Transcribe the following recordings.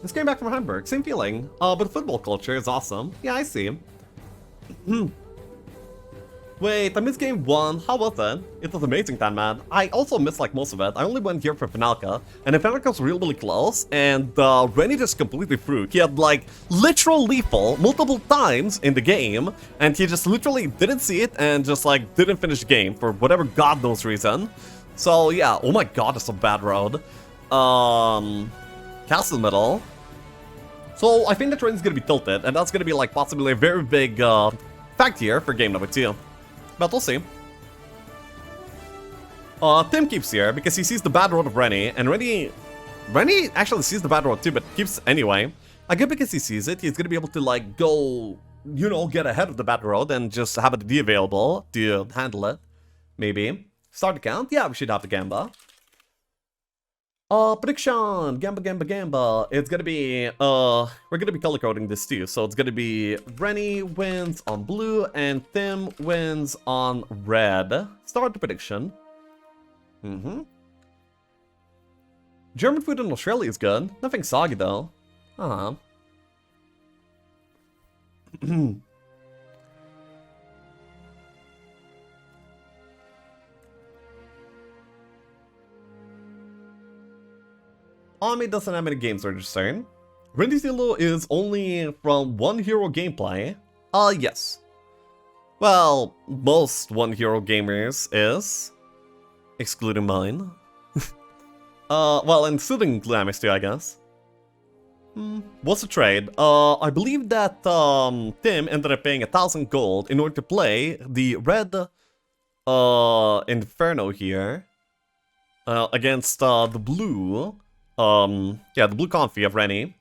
Just came back from Hamburg. Same feeling. But football culture is awesome. Yeah, I see. Wait, I missed game 1. How was it? It was amazing then, man. I also missed like most of it. I only went here for Finalka, and the Finalka was really close, and Renni just completely threw. He had like literal lethal multiple times in the game, and he just literally didn't see it and just like didn't finish the game for whatever god knows reason. So yeah, oh my god, that's a bad road. Castle middle. So I think the train's gonna be tilted, and that's gonna be like possibly a very big fact here for game number 2. But we'll see. Tim keeps here because he sees the bad road of Renni, and Renni actually sees the bad road too, but keeps anyway. I guess because he sees it, he's gonna be able to like go, you know, get ahead of the bad road and just have it be available to handle it. Maybe. Start the count? Yeah, we should have the Gamba. Prediction! Gamba. It's gonna be, we're gonna be color coding this too. So it's gonna be Renni wins on blue and Tim wins on red. Start the prediction. German food in Australia is good. Nothing soggy though. Ami doesn't have any games registering. Renni Zillow is only from One Hero gameplay. Yes. Well, most One Hero gamers is. Excluding mine. Well, including Glamis too, I guess. What's the trade? I believe that Tim ended up paying 1,000 gold in order to play the red Inferno here against the blue. Yeah, the blue config of Renni.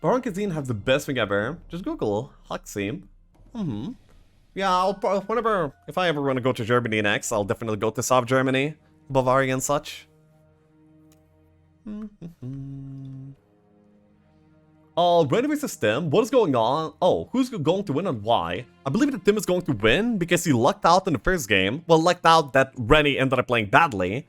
Baron Kazin has the best thing ever. Just Google Huxim. Yeah, if I ever want to go to Germany next, I'll definitely go to South Germany, Bavaria and such. Renni vs Tim, what is going on? Oh, who's going to win and why? I believe that Tim is going to win because he lucked out in the first game. Well, lucked out that Renni ended up playing badly.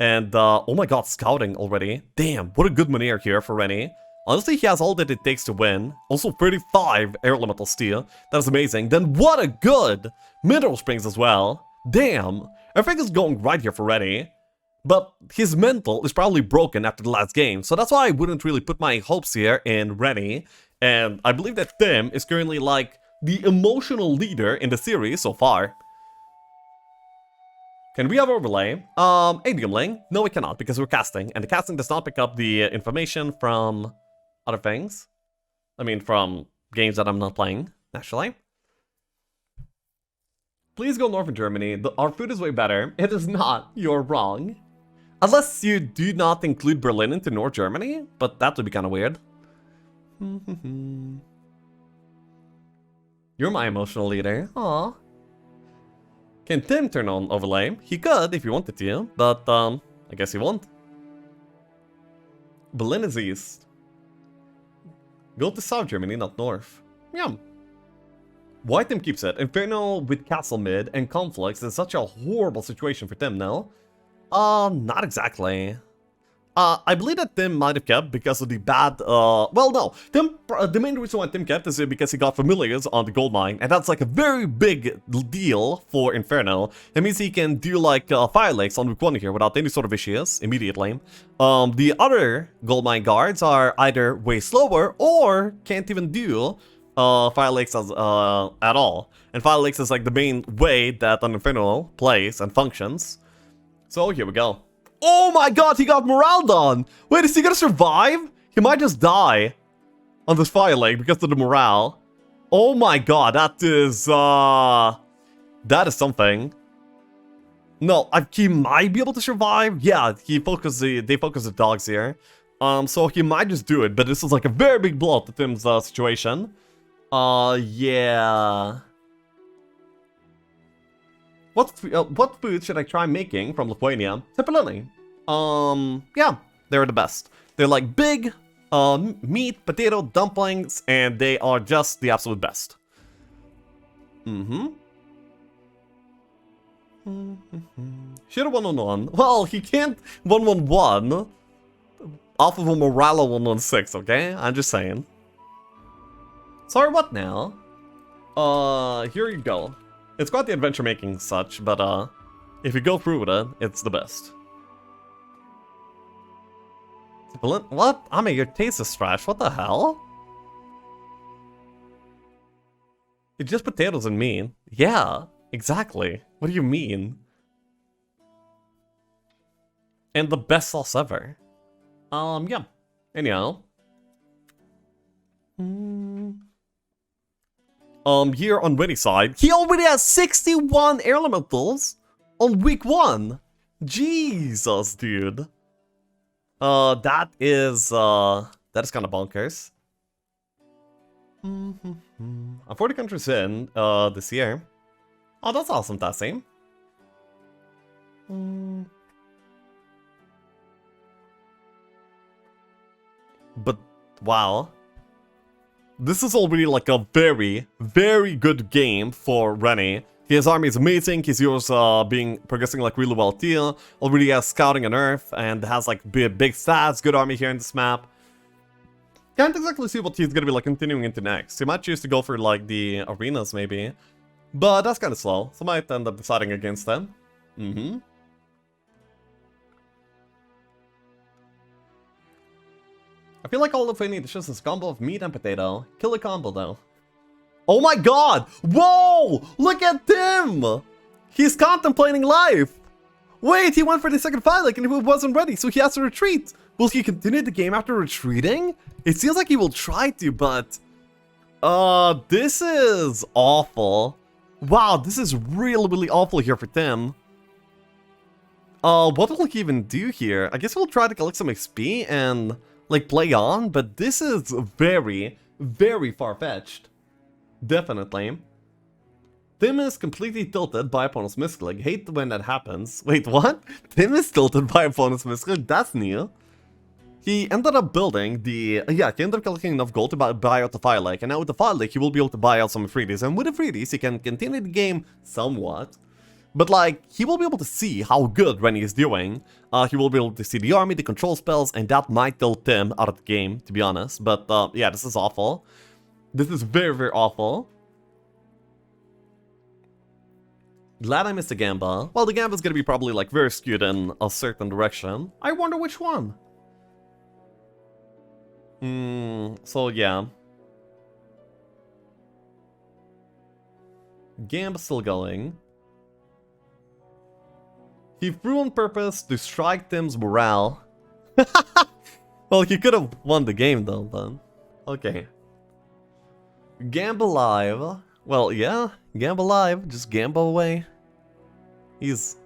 And, oh my god, scouting already. Damn, what a good Munir here for Renni. Honestly, he has all that it takes to win. Also, 35 air elemental steel. That is amazing. Then what a good mineral springs as well. Damn, everything is going right here for Renni. But his mental is probably broken after the last game. So that's why I wouldn't really put my hopes here in Renni. And I believe that Tim is currently like the emotional leader in the series so far. Can we have overlay? Adium link? No, we cannot because we're casting, and the casting does not pick up the information from other things. I mean, from games that I'm not playing, actually. Please go north of Germany. Our food is way better. It is not. You're wrong. Unless you do not include Berlin into North Germany, but that would be kind of weird. You're my emotional leader. Aww. Can Tim turn on overlay? He could if he wanted to, but I guess he won't. Berlin is east. Go to South Germany, not north. Yeah. Why Tim keeps it? Inferno with Castle mid and conflicts is such a horrible situation for Tim now. Not exactly. I believe that Tim might have kept because of the bad, well, no. The main reason why Tim kept is because he got familiars on the gold mine, and that's like a very big deal for Inferno. It means he can do like fire lakes on Rook 1 here without any sort of issues immediately. The other gold mine guards are either way slower or can't even do fire lakes as, at all. And fire lakes is like the main way that an Inferno plays and functions. So here we go. Oh my god, he got morale done! Wait, is he gonna survive? He might just die on this fire lake because of the morale. Oh my god, that is something. No, he might be able to survive. Yeah, they focus the dogs here. So he might just do it, but this is like a very big blow to Tim's situation. Yeah. What food should I try making from Lithuania? Cepelini. Yeah, they're the best. They're like big, meat, potato, dumplings, and they are just the absolute best. Should have 1-on-1. Well, he can't 1-1-1. off of a Morale 116, okay? I'm just saying. Sorry, what now? Here you go. It's quite the adventure making such, but if you go through with it, it's the best. What? I mean, your taste is trash. What the hell? It's just potatoes and meat. Yeah, exactly. What do you mean? And the best sauce ever. Yeah. Anyhow. Here on Renni's side, he already has 61 air elementals on week 1. Jesus, dude. That is kind of bonkers. I'm 40 countries in, this year. Oh, that's awesome, Tassie. But, wow. This is already like a very, very good game for Renni. His army is amazing, his heroes progressing like really well too. Already has scouting on Earth, and has like big stats, good army here in this map. Can't exactly see what he's gonna be like continuing into next. He might choose to go for like the arenas maybe. But that's kind of slow, so might end up deciding against them. I feel like all of I need is just a combo of meat and potato. Killer combo though. Oh my god! Whoa! Look at him! He's contemplating life! Wait, he went for the second fight like and he wasn't ready, so he has to retreat! Will he continue the game after retreating? It seems like he will try to, but... this is awful. Wow, this is really, really awful here for Tim. What will he even do here? I guess we'll try to collect some XP and... like, play on, but this is very, very far-fetched. Definitely. Tim is completely tilted by opponent's misclick. Hate when that happens. Wait, what? Tim is tilted by opponent's misclick? That's new. He ended up building the... he ended up collecting enough gold to buy out the Fire Lake, and now with the Fire Lake, he will be able to buy out some freebies, and with the freebies, he can continue the game somewhat. But, like, he will be able to see how good Renni is doing. He will be able to see the army, the control spells, and that might tilt Tim out of the game, to be honest. But, yeah, this is awful. This is very, very awful. Glad I missed the Gamba. Well, the Gamba's gonna be probably, like, very skewed in a certain direction. I wonder which one. So, yeah. Gamba's still going. He threw on purpose to strike Tim's morale. Well, he could have won the game though, but... okay. Gamba live. Well, yeah, Gamba live. Just Gamba away. He's...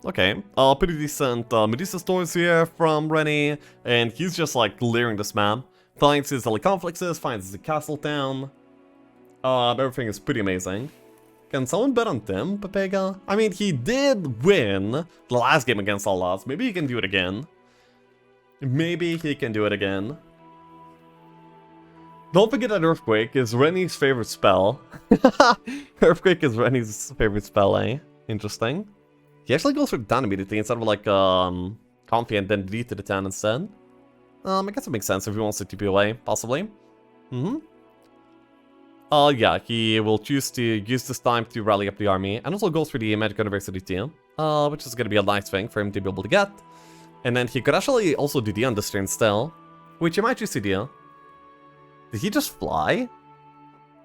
okay. Pretty decent Medusa stores here from Renni. And he's just like clearing this map. Finds his Confluxes, finds the castle town. Everything is pretty amazing. Can someone bet on Tim, Pepega? I mean, he did win the last game against all odds. Maybe he can do it again. Maybe he can do it again. Don't forget that Earthquake is Renni's favorite spell. Earthquake is Renni's favorite spell, eh? Interesting. He actually goes for the town immediately instead of like, Comfy and then delete to the town instead. I guess it makes sense if he wants to TP away, possibly. Yeah, he will choose to use this time to rally up the army, and also goes for the Magic University team, which is gonna be a nice thing for him to be able to get. And then he could actually also do the on this turn still, which he might choose to do. Did he just fly?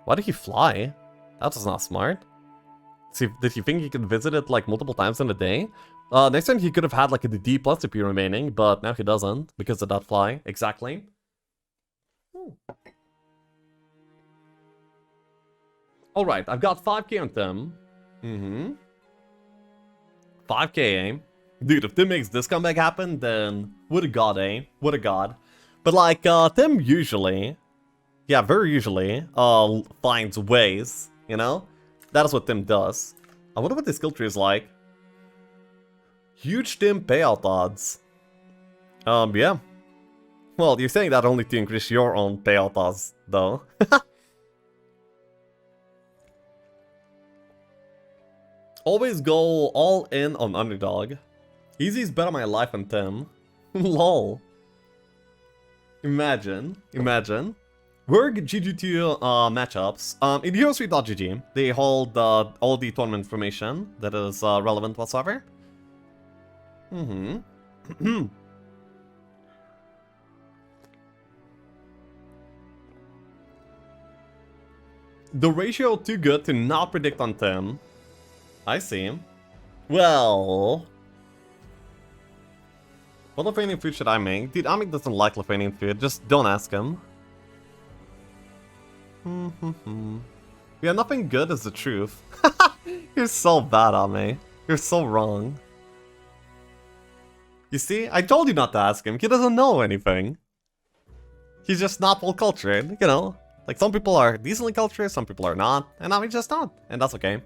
Why did he fly? That was not smart. See, did he think he could visit it like multiple times in a day? Next time he could have had like a D plus CP remaining, but now he doesn't because of that fly. Exactly. Alright, I've got 5k on Tim. 5k, eh? Dude, if Tim makes this comeback happen, then what a god, eh? What a god. But like, Tim usually, yeah, very usually, finds ways, you know? That is what Tim does. I wonder what the skill tree is like. Huge Tim payout odds. Yeah. Well, you're saying that only to increase your own payout odds, though. Always go all in on underdog. Easy's bet on my life on Tim. Lol. Imagine. We're GG2 matchups. In Heroes3.gg, they hold all the tournament information that is relevant whatsoever. The ratio too good to not predict on Tim. I see. Well... what Lithuanian food should I make? Dude, Amik doesn't like Lithuanian food, just don't ask him. Yeah, nothing good is the truth. You're so bad on me. You're so wrong. You see, I told you not to ask him. He doesn't know anything. He's just not well cultured, you know. Like, some people are decently cultured, some people are not, and I'm just not, and that's okay.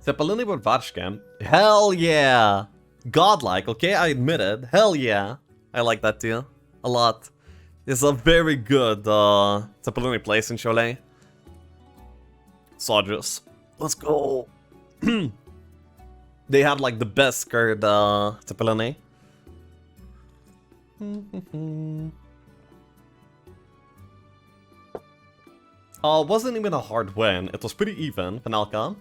Zeppelini with Vatchka. Hell yeah! Godlike, okay? I admit it. Hell yeah. I like that too. A lot. It's a very good Zeppelini place in Cholet. Sodrus. Let's go. They had like the best skirt Zeppelini. Wasn't even a hard win. It was pretty even, Panelka.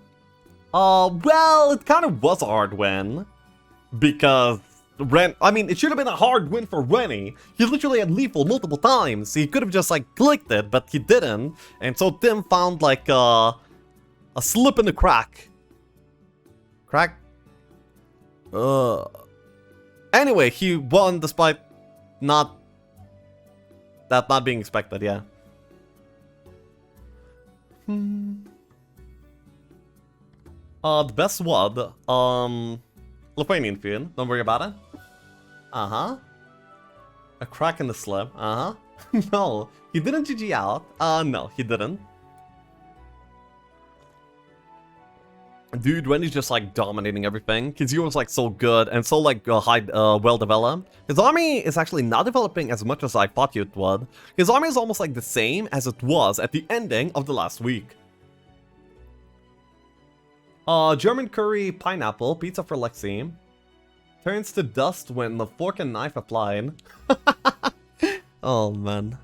Well, it kind of was a hard win. Because I mean, it should have been a hard win for Renni. He literally had lethal multiple times. He could have just like clicked it, but he didn't. And so Tim found like a slip in the crack. Anyway, he won despite not being expected, yeah. The best what? Lithuanian food. Don't worry about it. A crack in the slip. No, he didn't GG out. No, he didn't. Dude, Renni's just like dominating everything. His hero was like so good and so like well developed. His army is actually not developing as much as I thought it would. His army is almost like the same as it was at the ending of the last week. German curry pineapple pizza for Lexi. Turns to dust when the fork and knife applied. Oh man.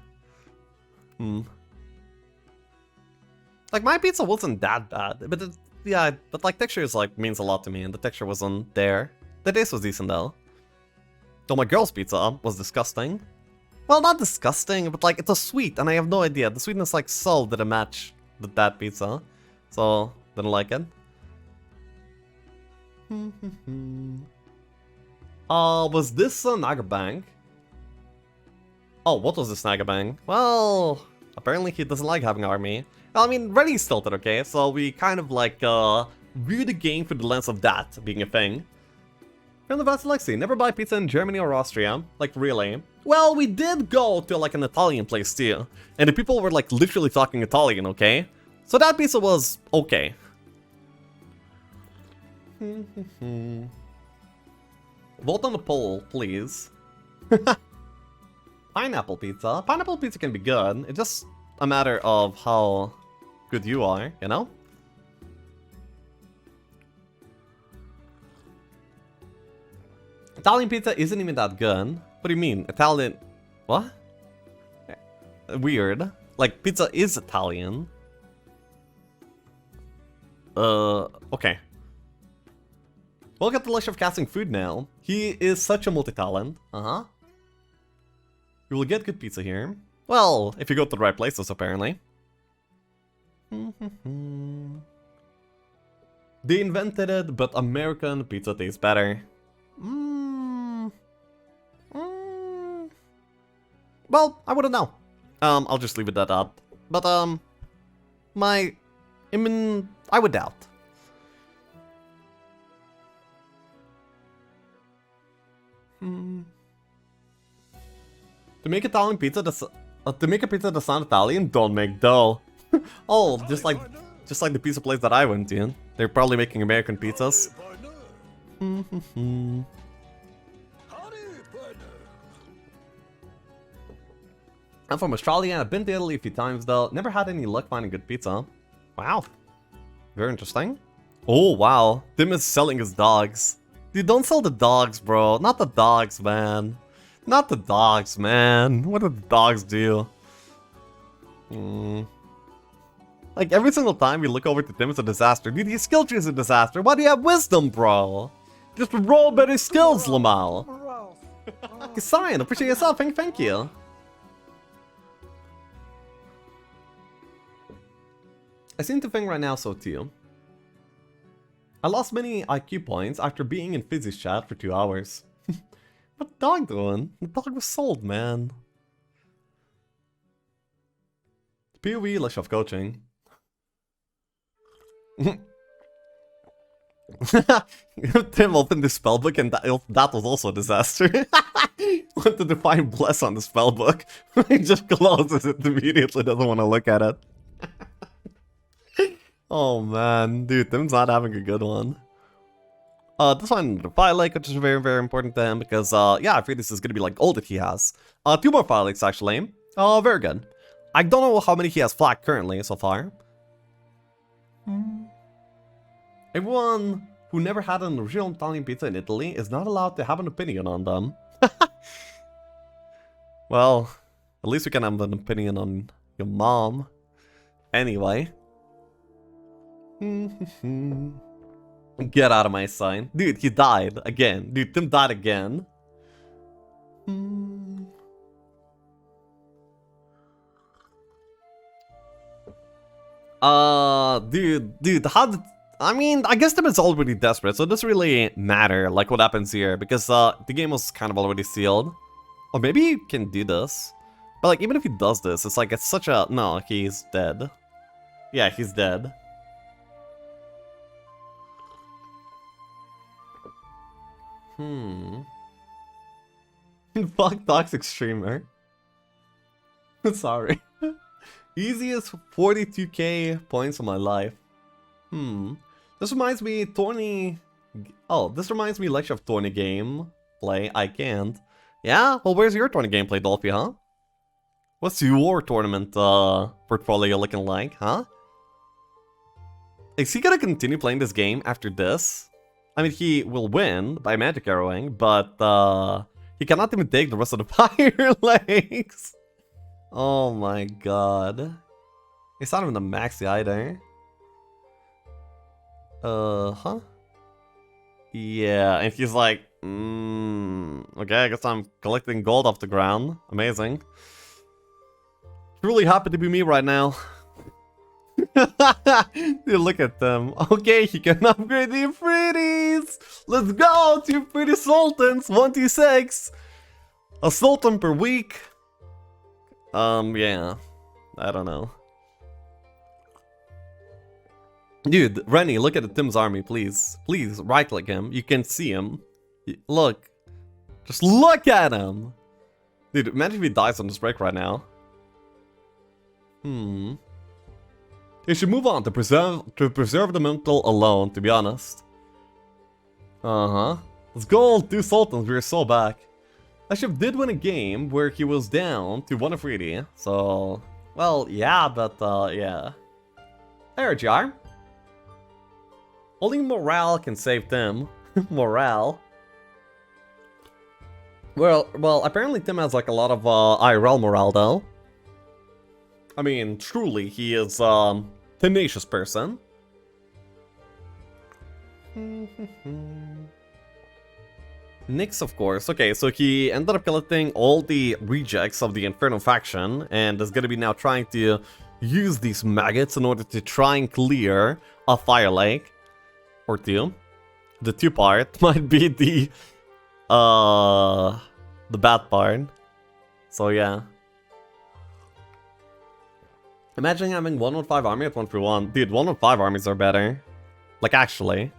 Like my pizza wasn't that bad, but yeah, but like texture is like means a lot to me, and the texture wasn't there. The taste was decent though. Though my girl's pizza was disgusting. Well, not disgusting, but like it was sweet, and I have no idea. The sweetness like so didn't match that pizza, so didn't like it. Was this a Nagabank? Oh, what was this Nagabank? Well, apparently he doesn't like having army. Well, I mean, Renni's tilted, okay? So we kind of like view the game through the lens of that being a thing. From the Vasilexi, never buy pizza in Germany or Austria. Like, really? Well, we did go to like an Italian place too. And the people were like literally talking Italian, okay? So that pizza was okay. Vote on the poll, please. Pineapple pizza. Pineapple pizza can be good. It's just a matter of how good you are, you know? Italian pizza isn't even that good. What do you mean? Italian... What? Weird. Like, pizza is Italian. Okay. We'll get the luxury of casting food now. He is such a multi-talent. You will get good pizza here. Well, if you go to the right places, apparently. They invented it, but American pizza tastes better. Well, I wouldn't know. I'll just leave it at that. But, I would doubt. To make Italian pizza, to make a pizza that's not Italian, don't make dough. Oh, just like the pizza place that I went to. They're probably making American pizzas. I'm from Australia. I've been to Italy a few times though. Never had any luck finding good pizza. Wow. Very interesting. Oh, wow. Tim is selling his dogs. Dude, don't sell the dogs, bro. Not the dogs, man. Not the dogs, man. What did the dogs do? Like, every single time we look over to Tim, it's a disaster. Dude, his skill tree is a disaster. Why do you have wisdom, bro? Just roll better skills, Lamal. Kasayan, appreciate yourself. Thank you. I seem to think right now so too. I lost many IQ points after being in physics chat for 2 hours. What the dog doing? The dog was sold, man. POV, let's have coaching. Tim opened the spellbook and that was also a disaster. Wanted to find bless on the spellbook. He just closes it immediately, doesn't want to look at it. Oh man, dude, Tim's not having a good one. This one, the fire lake, which is very, very important to him because, yeah, I feel this is gonna be like gold that he has. 2 more fire lakes actually. Very good. I don't know how many he has flag currently so far. Everyone who never had an original Italian pizza in Italy is not allowed to have an opinion on them. Well, at least we can have an opinion on your mom. Anyway. Get out of my sign. Dude, he died again. Dude, Tim died again. Dude, how did... I mean, I guess Tim is already desperate, so it doesn't really matter, like, what happens here, because, the game was kind of already sealed. Or maybe he can do this. But, like, even if he does this, it's like, it's such a... No, he's dead. Yeah, he's dead. Fuck toxic streamer. Sorry. Easiest 42k points of my life. This reminds me, Tourney... Oh, this reminds me lecture of Tourney game play. I can't. Yeah? Well, where's your Tourney gameplay, Dolphy, huh? What's your tournament portfolio looking like, huh? Is he gonna continue playing this game after this? I mean, he will win by magic arrowing, but he cannot even take the rest of the fire lakes. Oh my god. It's not even the maxi either. Huh? Yeah, and he's like, okay, I guess I'm collecting gold off the ground. Amazing. Truly happy to be me right now. Dude, look at them. Okay, he can upgrade the Euphrates. Let's go, 2 pretty sultans, 1d6. A sultan per week. Yeah. I don't know. Dude, Renni, look at Tim's army, please. Please, right-click him. You can see him. Look. Just look at him. Dude, imagine if he dies on this break right now. You should move on to preserve the mental alone, to be honest. Let's go, 2 sultans, we're so back. Ashif did win a game where he was down to 1 of 3, so... Well, yeah, but, yeah. There, Jar. Only morale can save them. Morale. Well, apparently Tim has, like, a lot of, IRL morale, though. I mean, truly, he is, tenacious person. Nyx, of course. Okay, so he ended up collecting all the rejects of the Inferno faction, and is gonna be now trying to use these maggots in order to try and clear a fire lake. Or 2. The 2 part might be the bad part. So, yeah. Imagine having 115 army at 1-1. Dude, 115 armies are better. Like, actually.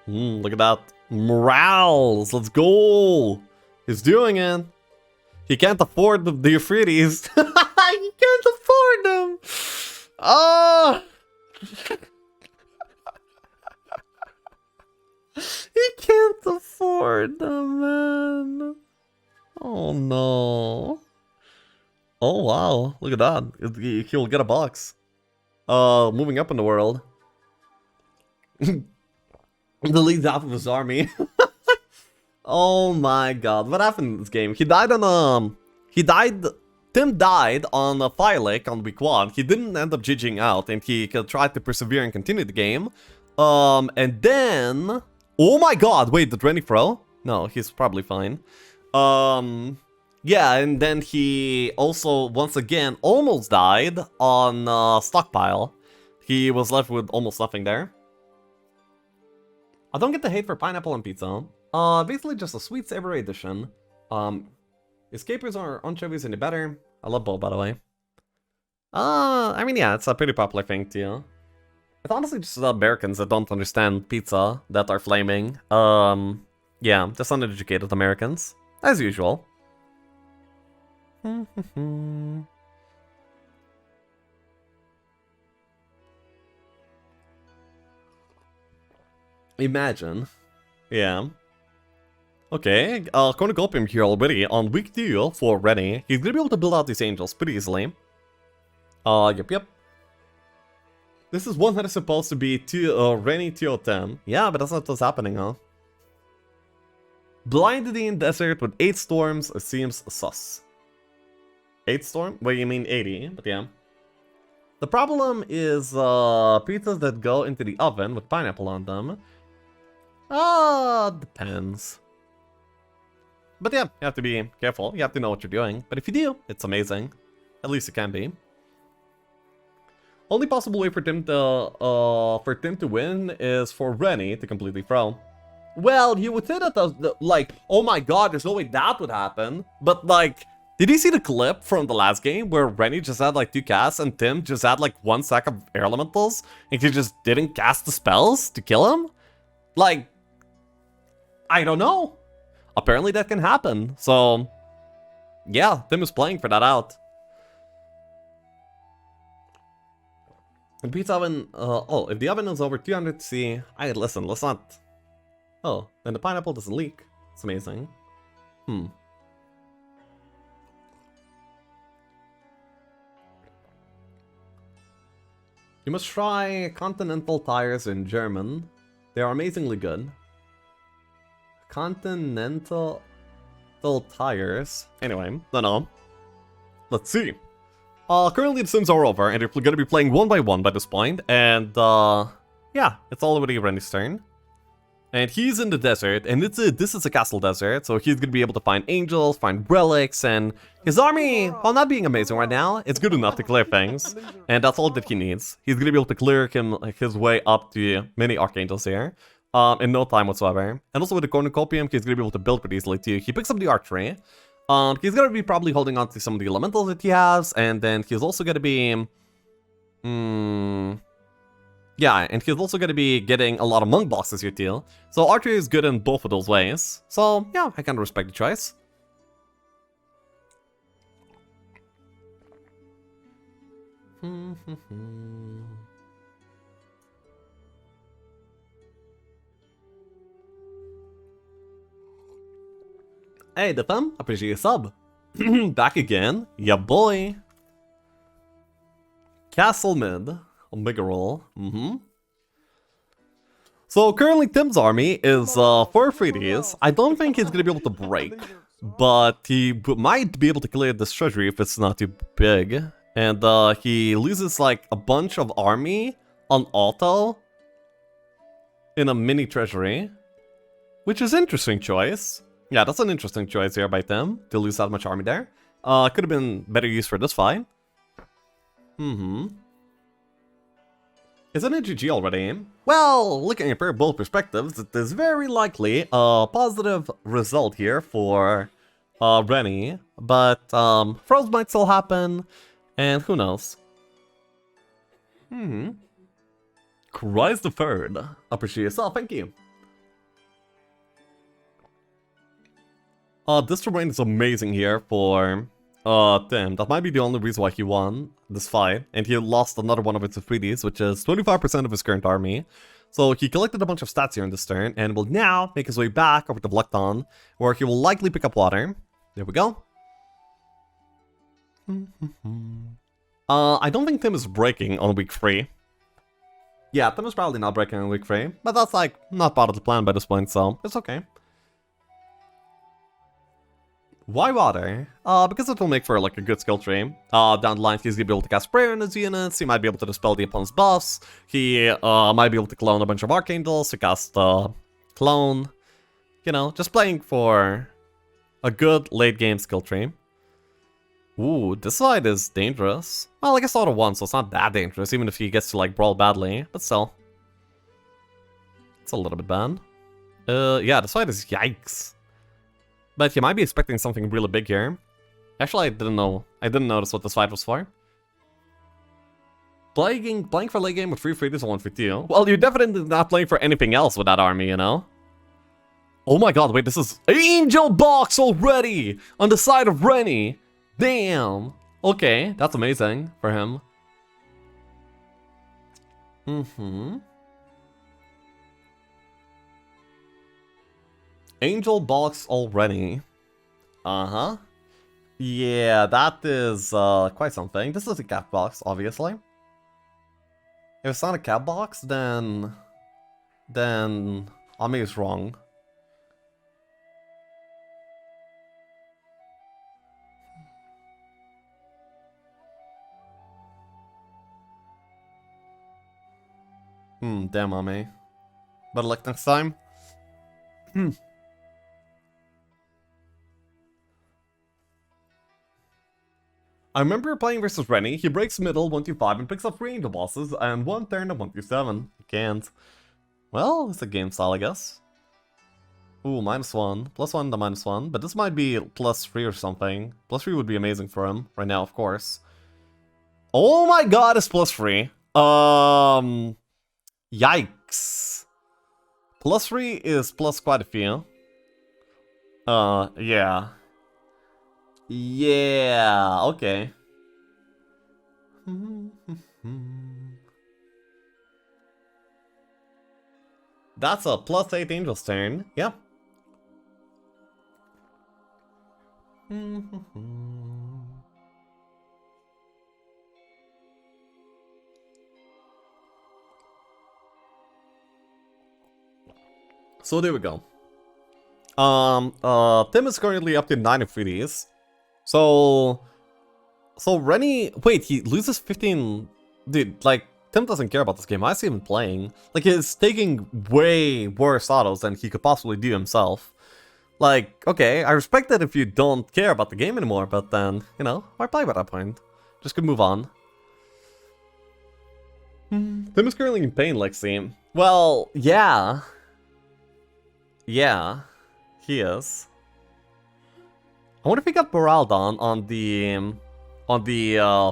Look at that. Morales! Let's go! He's doing it. He can't afford the Euphrates. He can't afford them! Ah! for them, man. Oh no. Oh wow, look at that. He'll get a box. Moving up in the world. The lead half of his army. Oh my god, what happened in this game? He died on, Tim died on a fire lake on week 1. He didn't end up GGing out, and he tried to persevere and continue the game. And then... Oh my god, wait, did Renni throw? No, he's probably fine. Yeah, and then he also, once again, almost died on Stockpile. He was left with almost nothing there. I don't get the hate for pineapple on pizza. Basically just a sweet savory addition. Escapers or anchovies any better? I love both, by the way. I mean, yeah, it's a pretty popular thing too. It's honestly just Americans that don't understand pizza that are flaming. Yeah, just uneducated Americans, as usual. Imagine. Yeah. Okay, Cornucopium here already on week 2 for Renni. He's gonna be able to build out these angels pretty easily. Yep. This is one that is supposed to be Renni 210. Yeah, but that's not what's happening, huh? Blinded in desert with 8 storms seems sus. 8 storm? Well, you mean 80, but yeah. The problem is pizzas that go into the oven with pineapple on them. Depends. But yeah, you have to be careful. You have to know what you're doing. But if you do, it's amazing. At least it can be. Only possible way for Tim to win is for Renni to completely throw. Well, you would say that like, oh my god, there's no way that would happen. But like, did you see the clip from the last game where Renni just had like 2 casts and Tim just had like 1 stack of air elementals and he just didn't cast the spells to kill him? Like, I don't know. Apparently that can happen. So, yeah, Tim is playing for that out. And pizza oven, oh, if the oven is over 200 C, listen, let's not... Oh, then the pineapple doesn't leak. It's amazing. You must try Continental tires in German. They are amazingly good. Continental tires. Anyway, don't know. Let's see. Currently the sims are over, and we're gonna be playing 1 by 1 by this point, and yeah, it's already Renni's turn. And he's in the desert, and this is a castle desert, so he's gonna be able to find angels, find relics, and his army, while not being amazing right now, it's good enough to clear things, and that's all that he needs. He's gonna be able to clear his way up to many archangels here, in no time whatsoever. And also with the cornucopium, he's gonna be able to build pretty easily too. He picks up the archery. He's gonna be probably holding on to some of the elementals that he has, and then he's also gonna be... yeah, and he's also gonna be getting a lot of monk boxes here too. So archery is good in both of those ways. So yeah, I kinda respect the choice. Hey, the fam, appreciate your sub. Back again, yeah boy. Castle mid, Omega roll. So currently Tim's army is 4 3Ds. I don't think he's gonna be able to break, but he might be able to clear this treasury if it's not too big. And he loses like a bunch of army on auto in a mini treasury, which is interesting choice. Yeah, that's an interesting choice here by Tim, to lose that much army there. Could have been better used for this fight. Isn't it GG already? Well, looking at both perspectives, it is very likely a positive result here for Renni. But throws might still happen, and who knows. Christ the Third. Appreciate yourself, thank you. This terrain is amazing here for Tim. That might be the only reason why he won this fight. And he lost another one of its 3Ds, which is 25% of his current army. So he collected a bunch of stats here in this turn, and will now make his way back over to Vlecton, where he will likely pick up water. There we go. I don't think Tim is breaking on week 3. Yeah, Tim is probably not breaking on week 3, but that's like not part of the plan by this point, so it's okay. Why water? Because it will make for like a good skill tree. Down the line he's gonna be able to cast prayer on his units, he might be able to dispel the opponent's buffs, he might be able to clone a bunch of archangels to cast clone. You know, just playing for a good late game skill tree. Ooh, this side is dangerous. Well, I guess auto 1, so it's not that dangerous, even if he gets to like brawl badly, but still. It's a little bit bad. Yeah, this side is yikes. But you might be expecting something really big here. Actually, I didn't know. I didn't notice what this fight was for. Playing for late game with 3 freebies and 1 for 2. Well, you're definitely not playing for anything else with that army, you know? Oh my god, wait, this is Angel Box already! On the side of Renni! Damn! Okay, that's amazing for him. Angel Box already. Uh-huh. Yeah, that is quite something. This is a cat box, obviously. If it's not a cat box, then Ami is wrong. Damn Ami. Better luck next time. I remember playing versus Renni, he breaks middle 1-5 and picks up 3 angel bosses, and 1 turn of 1-7. He can't. Well, it's a game style, I guess. Ooh, -1. +1 to -1, but this might be +3 or something. +3 would be amazing for him, right now, of course. Oh my god, it's +3. Yikes. +3 is plus quite a few. Yeah. Yeah, okay. That's a +8 Angel's turn, yeah. So there we go. Tim is currently up to 9 of 3Ds. So Renni, wait, he loses 15, dude, like, Tim doesn't care about this game, I see him playing. Like, he's taking way worse autos than he could possibly do himself. Like, okay, I respect that if you don't care about the game anymore, but then, you know, why play by that point? Just could move on. Tim is currently in pain, Lexi. Well, yeah. Yeah, he is. I wonder if he got morale down on the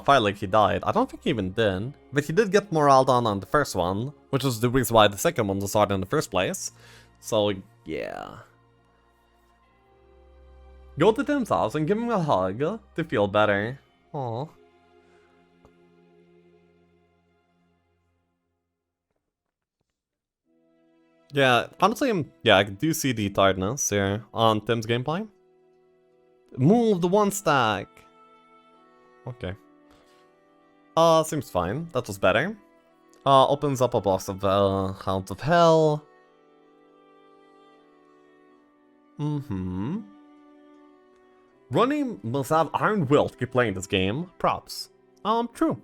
fire lake he died. I don't think he even did, but he did get morale down on the first one, which is the reason why the second one was started in the first place. So yeah, go to Tim's house and give him a hug to feel better. Aww. Yeah, honestly, I do see the tiredness here on Tim's gameplay. Move the 1 stack. Okay. Seems fine. That was better. Opens up a box of Hounds of Hell. Renni must have iron will to keep playing this game. Props. True.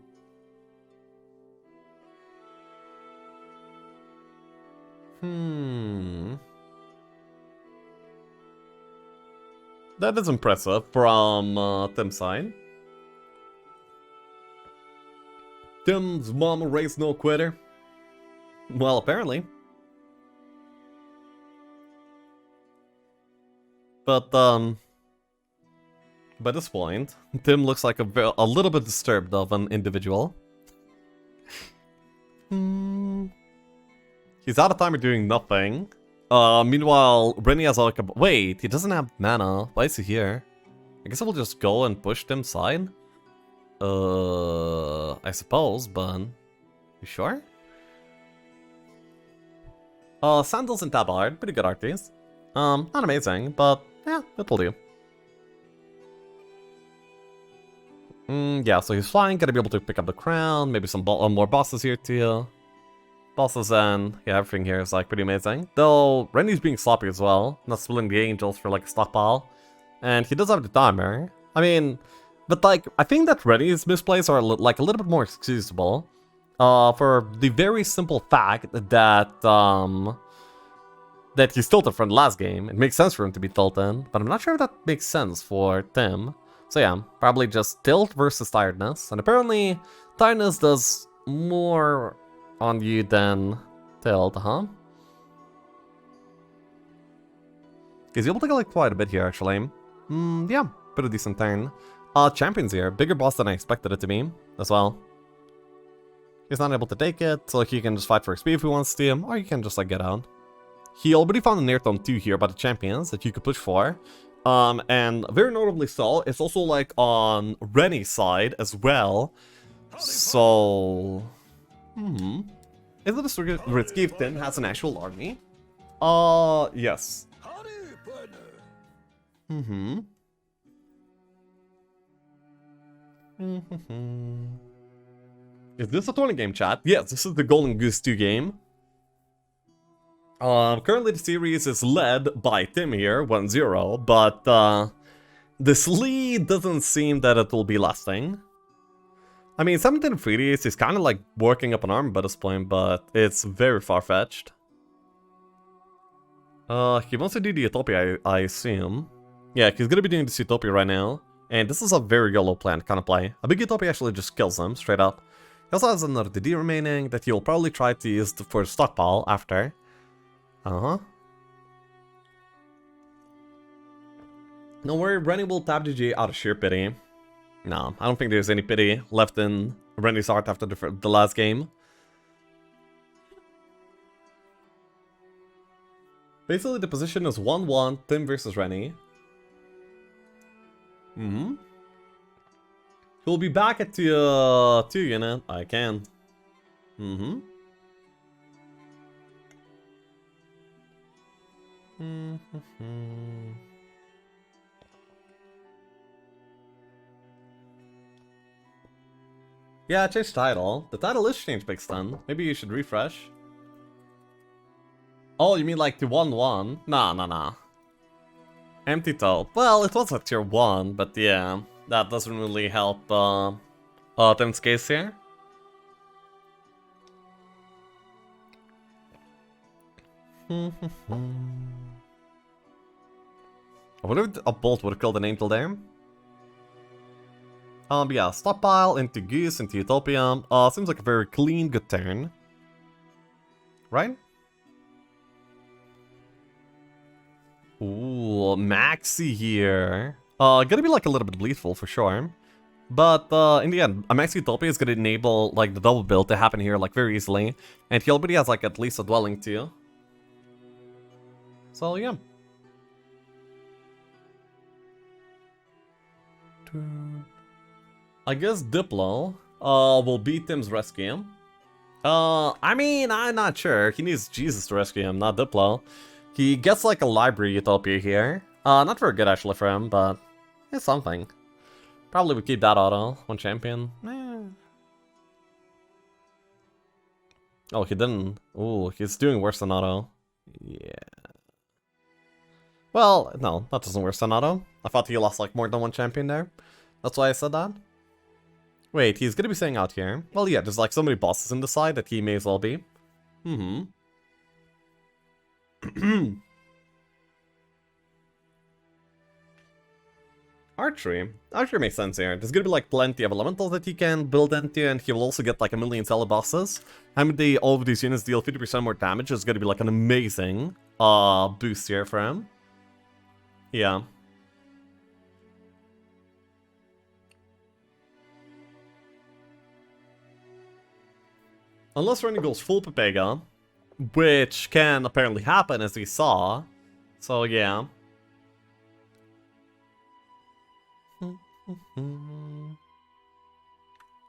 That is impressive from Tim's side. Tim's mama raised no quitter. Well, apparently. But by this point, Tim looks like a little bit disturbed of an individual. He's out of timer doing nothing. Meanwhile, Renni has like a... Wait, he doesn't have mana. Why is he here? I guess I will just go and push Tim's side. I suppose, but... You sure? Sandals and Tabard, pretty good arties. Not amazing, but yeah, it'll do. Yeah, so he's flying, gonna be able to pick up the crown, maybe some more bosses here too. Bosses and yeah, everything here is like pretty amazing. Though Renni's being sloppy as well, not splitting the angels for like a stockpile. And he does have the timer. I mean, but like, I think that Renni's misplays are like a little bit more excusable. For the very simple fact that, that he's tilted from the last game. It makes sense for him to be tilted, but I'm not sure if that makes sense for Tim. So yeah, probably just tilt versus tiredness. And apparently, tiredness does more on you than tilt, huh? He's able to collect quite a bit here, actually. Yeah, pretty decent turn. Champions here. Bigger boss than I expected it to be, as well. He's not able to take it, so he can just fight for XP if he wants to, or he can just, like, get out. He already found a near tome 2 here by the champions that you could push for. And very notably so, it's also, like, on Renni's side as well. So... Is it a risky if Tim has an actual army? Yes. Is this a tournament game, chat? Yes, this is the Golden Goose 2 game. Currently the series is led by Tim here, 1-0, but this lead doesn't seem that it will be lasting. I mean, 17 3Ds is kind of like working up an arm by this point, but it's very far-fetched. He wants to do the Utopia, I assume. Yeah, he's gonna be doing this Utopia right now. And this is a very YOLO plan kind of play. A big Utopia actually just kills him, straight up. He also has another DD remaining that he'll probably try to use for stockpile after. Don't worry, Renni will tap GG out of sheer pity. No, I don't think there's any pity left in Renni's heart after the last game. Basically, the position is 1-1, Tim versus Renni. He'll be back at the 2 unit. I can. Yeah, change title. The title is changed, Big Stun. Maybe you should refresh. Oh, you mean like the 1-1? Nah. Empty toe. Well, it was at tier 1, but yeah, that doesn't really help Tim's case here. I wonder if a bolt would have killed an angel there. Yeah, stockpile into Goose, into Utopia. Seems like a very clean, good turn. Right? Ooh, Maxi here. Gonna be like a little bit bleedful for sure. But in the end, a Maxi Utopia is gonna enable like the double build to happen here like very easily. And he already has like at least a dwelling too. So yeah. I guess Diplo will beat Tim's rescue. I mean, I'm not sure. He needs Jesus to rescue him, not Diplo. He gets like a library Utopia here. Not very good actually for him, but it's something. Probably would keep that auto. One champion. Oh, he didn't. Ooh, he's doing worse than auto. Yeah. Well, no, that doesn't worse than auto. I thought he lost like more than one champion there. That's why I said that. Wait, he's gonna be staying out here. Well, yeah, there's like so many bosses in the side that he may as well be. Archery. Archery makes sense here. There's gonna be like plenty of elementals that he can build into, and he will also get like a million solid bosses. Having all of these units deal 50% more damage is gonna be like an amazing boost here for him. Yeah. Unless Renni goes full Pepega, which can apparently happen as we saw. So yeah.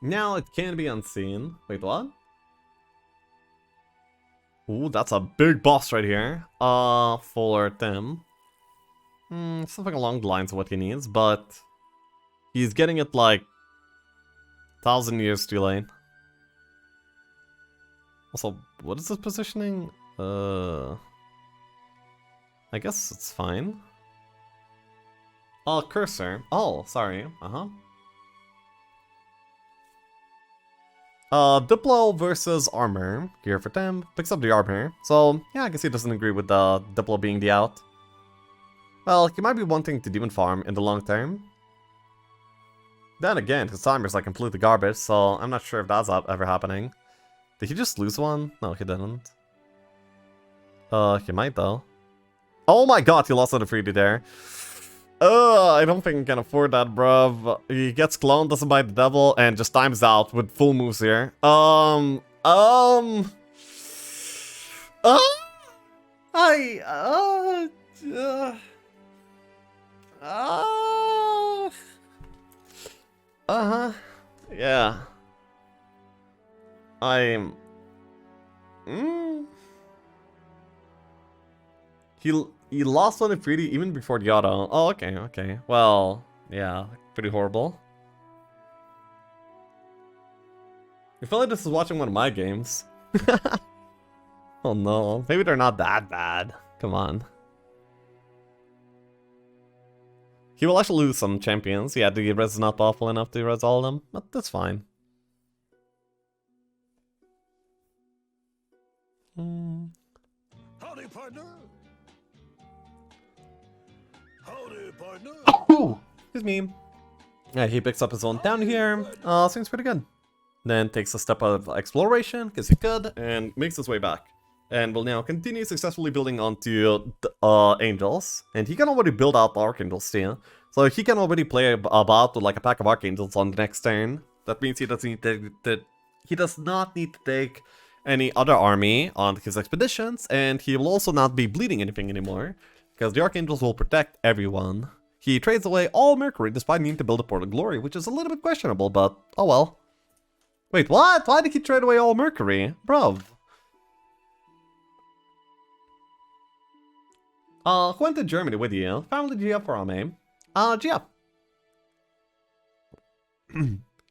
Now it can be unseen. Wait, what? Ooh, that's a big boss right here. For them. Something along the lines of what he needs, but he's getting it like 1,000 years too late. Also, what is this positioning? I guess it's fine. Oh, cursor. Oh, sorry. Diplo versus armor. Gear for them. Picks up the armor. So, yeah, I guess he doesn't agree with Diplo being the out. Well, he might be wanting to demon farm in the long term. Then again, his timer's like completely garbage, so I'm not sure if that's ever happening. Did he just lose one? No, he didn't. He might though. Oh my god, he lost on the 3D there. I don't think he can afford that, bruv. He gets cloned, doesn't bite the devil, and just times out with full moves here. Yeah. He lost one in 3D even before the auto. Oh, okay. Well, yeah, pretty horrible. I feel like this is watching one of my games. Oh no, maybe they're not that bad. Come on. He will actually lose some champions. Yeah, the res is not powerful enough to res all of them, but that's fine. Howdy, partner. Howdy, partner. Oh, excuse me. Yeah, he picks up his own down here. Seems pretty good. Then takes a step out of exploration, because he could, and makes his way back. And will now continue successfully building onto angels. And he can already build out the archangels too. So he can already play about with like a pack of archangels on the next turn. That means he doesn't need to, he does not need to take any other army on his expeditions, and he will also not be bleeding anything anymore, because the archangels will protect everyone. He trades away all Mercury despite needing to build a Port of Glory, which is a little bit questionable, but oh well. Wait, what? Why did he trade away all Mercury? Bruv. Who went to Germany with you? Family GF for Ame. GF.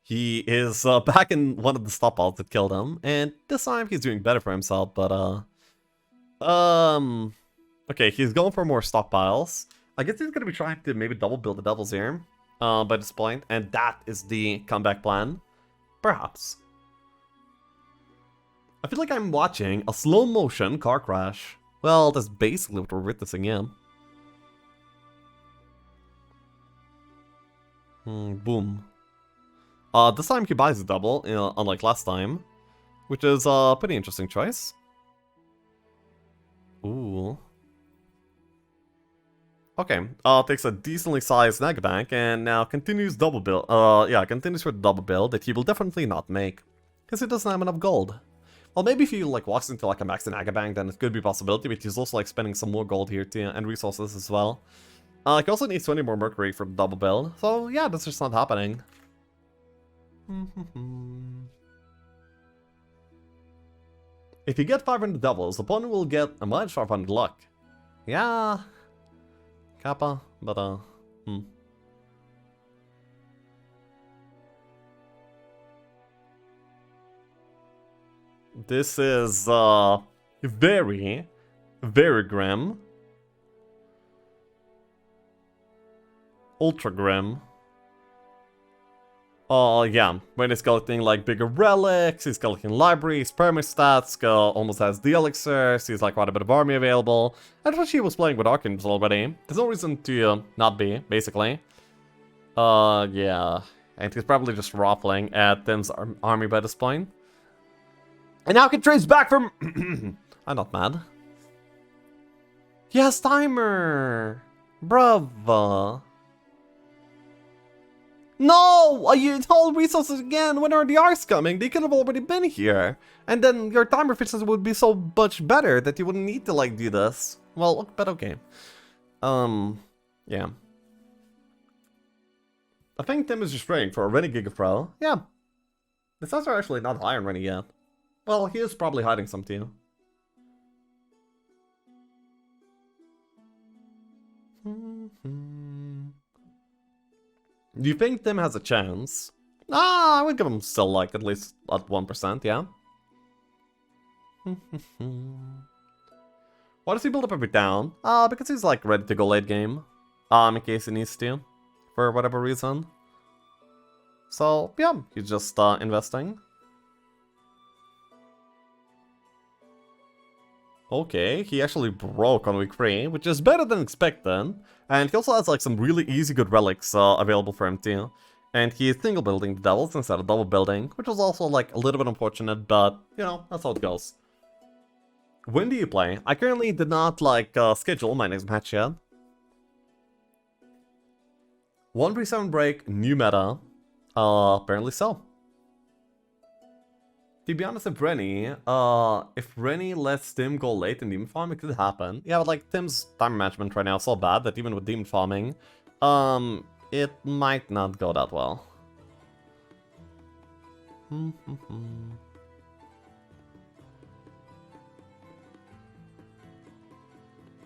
He is back in one of the stockpiles that killed him, and this time he's doing better for himself, but okay, he's going for more stockpiles. I guess he's gonna be trying to maybe double build the devils here, by this point, and that is the comeback plan. Perhaps. I feel like I'm watching a slow motion car crash. Well, that's basically what we're witnessing, yeah. Boom. This time he buys a double, unlike last time, which is a pretty interesting choice. Ooh. Okay, takes a decently sized nega bank and now continues double build. Continues with the double build that he will definitely not make, because he doesn't have enough gold. Well, maybe if he like walks into like a max nega bank, then it could be a possibility, but he's also like spending some more gold here too, and resources as well. He also needs 20 more mercury for the double build, so yeah, that's just not happening. If you get 500 doubles, the opponent will get a minus 500 luck. Yeah, Kappa, but This is very, very grim. Ultra grim. Yeah, when he's collecting like bigger relics, he's collecting libraries, permastats, almost has the elixirs, he's like quite a bit of army available. I thought he was playing with archangels already. There's no reason to not be, basically. Yeah. And he's probably just ruffling at Tim's army by this point. And now he trades back from... I'm not mad. Yes, timer! Bruv. No! You told resources again! When are the arcs coming? They could have already been here. And then your timer fixes would be so much better that you wouldn't need to, like, do this. Well, but okay. Yeah. I think Tim is just praying for a Renni Gigafro. Yeah. The stats are actually not high on Renni yet. Well, he is probably hiding some too. Do you think Tim has a chance? I would give him still like at least at 1%, yeah. Why does he build up every down? Because he's like ready to go late game. In case he needs to. For whatever reason. So, yeah, he's just investing. Okay, he actually broke on week 3, which is better than expected. And he also has like some really easy good relics available for him too. And he is single building the devils instead of double building, which was also like a little bit unfortunate, but you know, that's how it goes. When do you play? I currently did not like schedule my next match yet. 137 break, new meta. Apparently so. To be honest, if Renni lets Tim go late in Demon Farm, it could happen. Yeah, but like Tim's time management right now is so bad that even with Demon Farming, it might not go that well.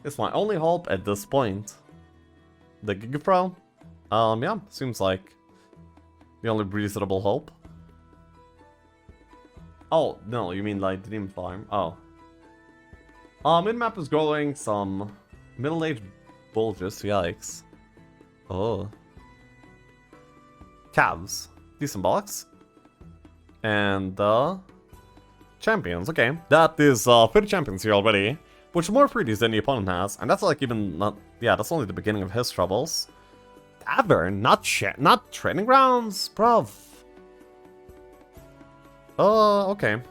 It's my only hope at this point. The Giga Pro? Yeah, seems like the only reasonable hope. Oh, no, you mean like the Demon Farm? Oh. Mid-map is growing some middle-aged bulges, yikes. Oh. Cavs. Decent box. And, champions, okay. That is, 30 champions here already. Which more freebies than the opponent has, and that's like even not, yeah, that's only the beginning of his troubles. Tavern, not training grounds, bruv. Okay.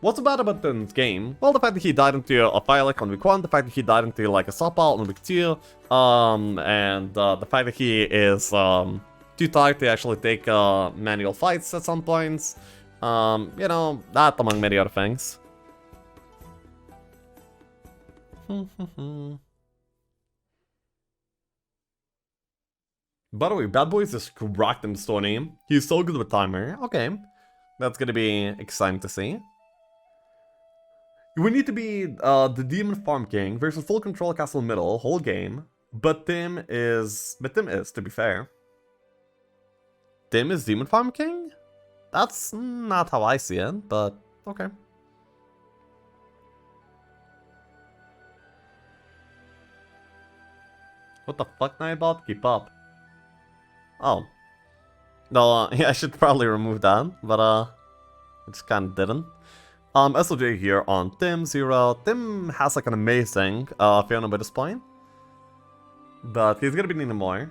What's bad about this game? Well, the fact that he died into a Firelight on week 1, the fact that he died into like a Stockpile on week 2, and the fact that he is too tired to actually take manual fights at some points. You know, that among many other things. By the way, Bad Boys just cracked in the store name. He's so good with timer. Okay. That's gonna be exciting to see. We need to be the Demon Farm King versus full control castle middle, whole game. But Tim is, to be fair. Tim is Demon Farm King? That's not how I see it, but okay. What the fuck, Nightbot? Keep up. Oh. No, yeah, I should probably remove that, but I just kinda didn't. SOJ here on Tim 0. Tim has like an amazing Fiona by this point. But he's gonna be needing more.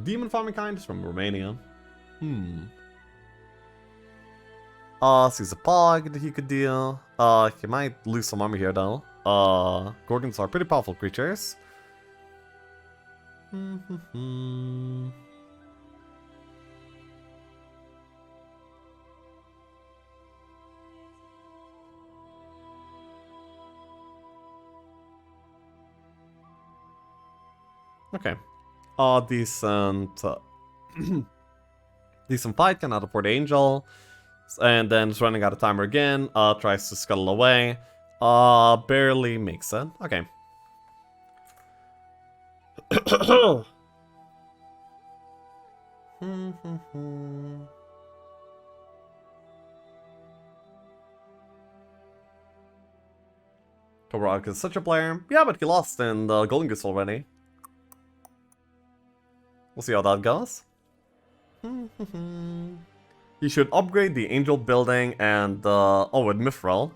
Demon Farming Kind is from Romania. Sees a Pog that he could deal. He might lose some armor here though. Gorgons are pretty powerful creatures. Okay. Decent. Decent fight, cannot afford the Angel. And then is running out of timer again. Tries to scuttle away. Barely makes it. Okay. Karak is such a player. Yeah, but he lost in the Golden Goose already. We'll see how that goes. You should upgrade the Angel building and, oh, with Mithril.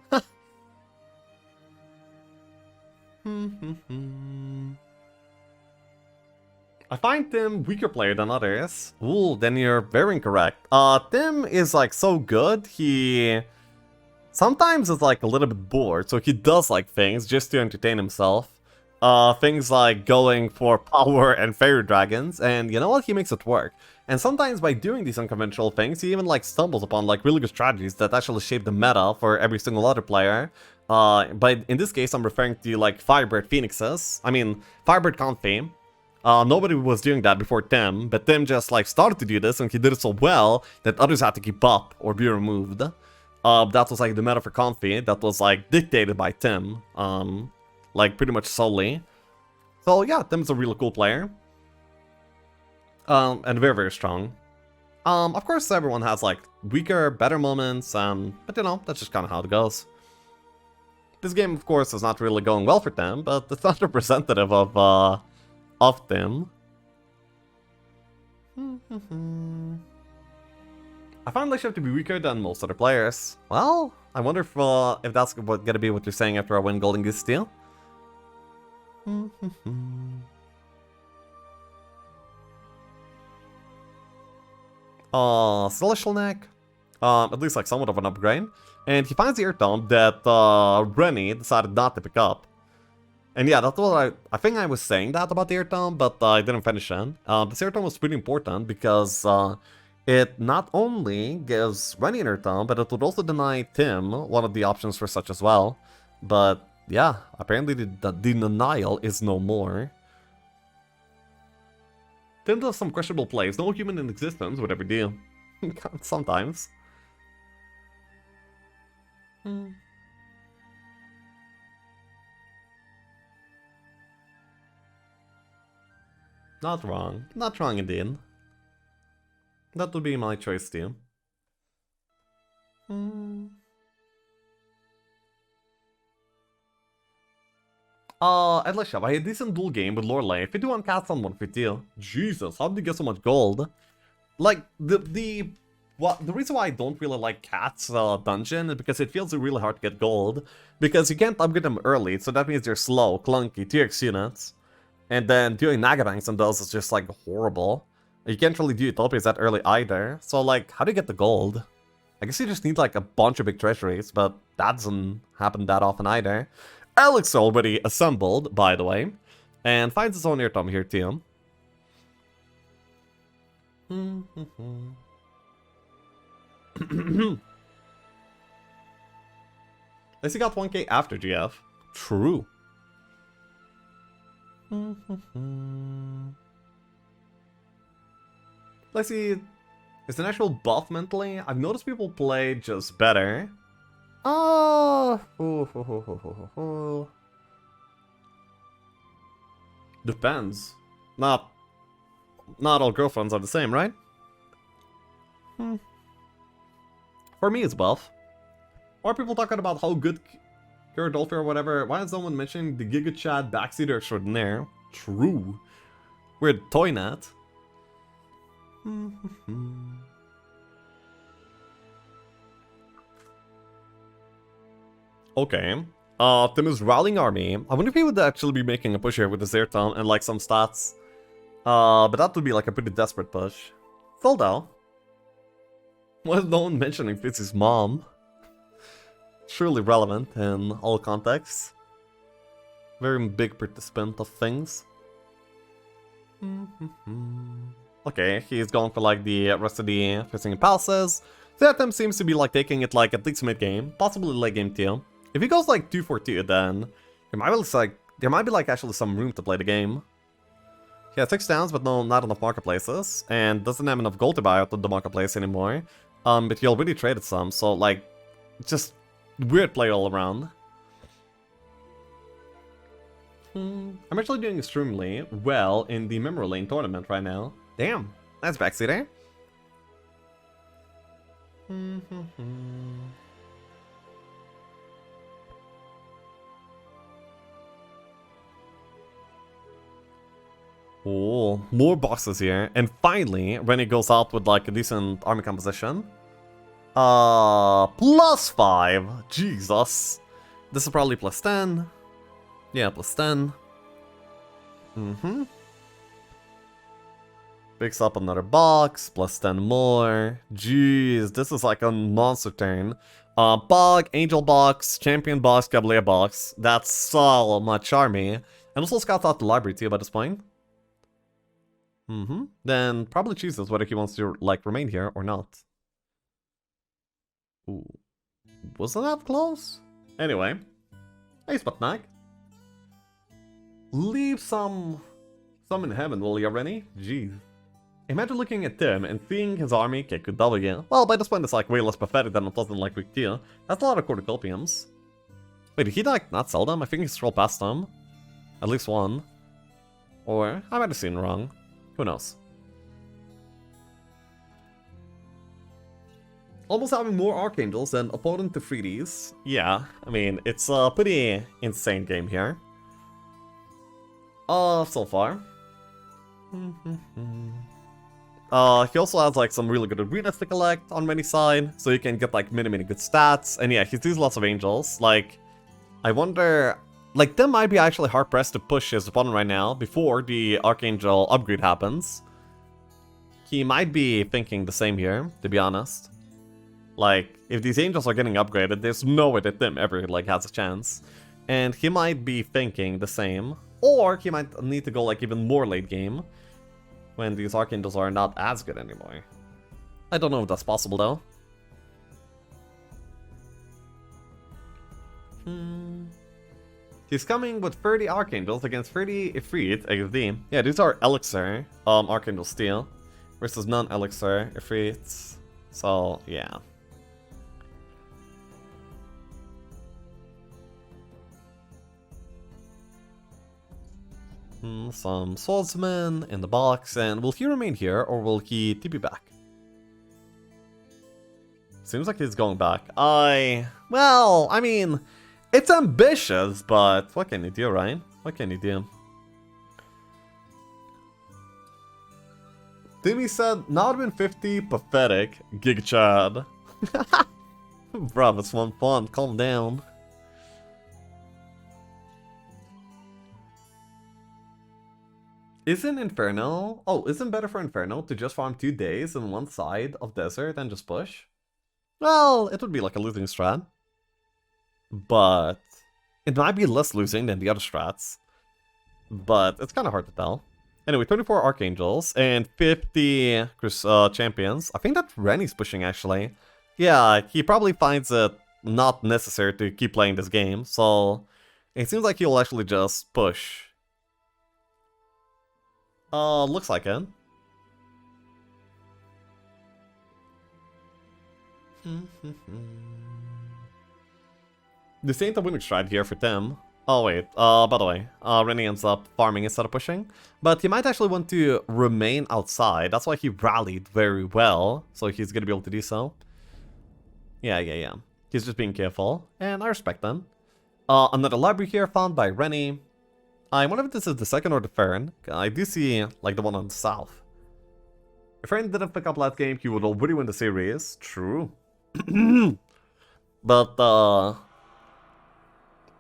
I find Tim weaker player than others. Ooh, then you're very incorrect. Tim is like so good, he sometimes is like a little bit bored, so he does like things just to entertain himself. Things like going for power and fairy dragons, and you know what? He makes it work. And sometimes by doing these unconventional things, he even like stumbles upon like really good strategies that actually shape the meta for every single other player. But in this case, I'm referring to like Firebird Phoenixes. I mean, Firebird Confi. Nobody was doing that before Tim, but Tim just like started to do this, and he did it so well that others had to keep up or be removed. That was like the meta for Comfy, that was like dictated by Tim, like pretty much solely. So yeah, Tim's a really cool player. And very, very strong. Of course everyone has like weaker, better moments, but you know, that's just kind of how it goes. This game, of course, is not really going well for them, but it's not representative of them. I found Leash to be weaker than most other players. Well, I wonder if that's gonna be what you're saying after I win Golden Goose Steel. Celestial Neck. At least like somewhat of an upgrade. And he finds the Earth Dome that Renni decided not to pick up. And yeah, that's what I think I was saying that about the Earth Dome, but I didn't finish it. This Earth Dome was pretty important because it not only gives Renni an Earth Dome, but it would also deny Tim one of the options for such as well. But yeah, apparently the denial is no more. Tim does some questionable plays. No human in existence would ever do. Sometimes. Not wrong. Not wrong indeed. That would be my choice too. Edleshab, I had a decent dual game with Lorelei. 51 cats on 152. Jesus, how did you get so much gold? Like, the reason why I don't really like Cats dungeon is because it feels really hard to get gold. Because you can't upgrade them early, so that means they're slow, clunky, 2x units. And then doing Nagabanks on those is just like horrible. You can't really do Utopias that early either. So like, how do you get the gold? I guess you just need like a bunch of big treasuries, but that doesn't happen that often either. Alex already assembled, by the way, and finds his own Earth Dome here too. At least he got 1k after GF. True. Let's see. Is an actual buff mentally? I've noticed people play just better. Depends. Not all girlfriends are the same, right? For me, it's buff. Or people talking about how good Gyarados or whatever. Why is someone mentioning the Giga Chad backseater extraordinaire? True. Weird Toynet. Okay. Tim is rallying army. I wonder if he would actually be making a push here with the Zerton and like some stats. But that would be like a pretty desperate push. Still though. Why is no one mentioning Fitzy's mom? Surely relevant in all contexts. Very big participant of things. Okay, he's going for like the rest of the Fishing Palaces. So Tim seems to be like taking it like at least mid game, possibly late game too. If he goes like 2-4-2, then there might be like actually some room to play the game. He has 6 downs, but no, not enough marketplaces, and doesn't have enough gold to buy out of the marketplace anymore. But he already traded some, so like, just weird play all around. I'm actually doing extremely well in the Memory Lane tournament right now. Damn, that's backseater. Oh, more boxes here. And finally, Renni goes out with like a decent army composition. +5. Jesus. This is probably +10. Yeah, +10. Picks up another box, +10 more. Jeez, this is like a monster turn. Bog, Angel box, Champion box, Cavalier box. That's so much army. And also scouts out the library too by this point. Then probably chooses whether he wants to like remain here or not. Ooh. Wasn't that close? Anyway. Hey Sputnik. Leave some in heaven, will you, Renni? Jeez. Imagine looking at Tim and seeing his army kick a W. Well, by this point it's like way less pathetic than it was in like week 2. That's a lot of cornucopiums. Wait, did he like not sell them? I think he scrolled past them. At least one. Or, I might have seen wrong. Who knows? Almost having more Archangels than opponent to 3Ds. Yeah, I mean, it's a pretty insane game here. So far. He also has like some really good arenas to collect on Renni's side, so you can get like many good stats. And yeah, he sees lots of angels. Like, I wonder, like Tim might be actually hard pressed to push his opponent right now before the Archangel upgrade happens. He might be thinking the same here, to be honest. Like, if these angels are getting upgraded, there's no way that Tim ever like has a chance. And he might be thinking the same, or he might need to go like even more late game. When these Archangels are not as good anymore. I don't know if that's possible though. He's coming with 30 Archangels against 30 Ifrit XD. Yeah, these are Elixir Archangel Steel versus non-Elixir Ifrits. So, yeah. Some swordsmen in the box, and will he remain here or will he TP back? Seems like he's going back. Well, I mean, it's ambitious, but what can you do, right? What can you do? Timmy said, not been 50, pathetic, Gig Chad. Bruv, it's one fun, calm down. Isn't Inferno... Oh, isn't better for Inferno to just farm 2 days on one side of desert and just push? Well, it would be like a losing strat. But it might be less losing than the other strats. But it's kind of hard to tell. Anyway, 24 Archangels and 50 champions. I think that Renni's pushing, actually. Yeah, he probably finds it not necessary to keep playing this game. So it seems like he'll actually just push. Looks like it. This ain't a winning strat here for Tim. Oh wait, by the way, Renni ends up farming instead of pushing. But he might actually want to remain outside. That's why he rallied very well. So he's gonna be able to do so. Yeah. He's just being careful. And I respect them. Another library here found by Renni. I wonder if this is the second or the third. I do see, like, the one on the south. If Renni didn't pick up last game, he would already win the series. True. But,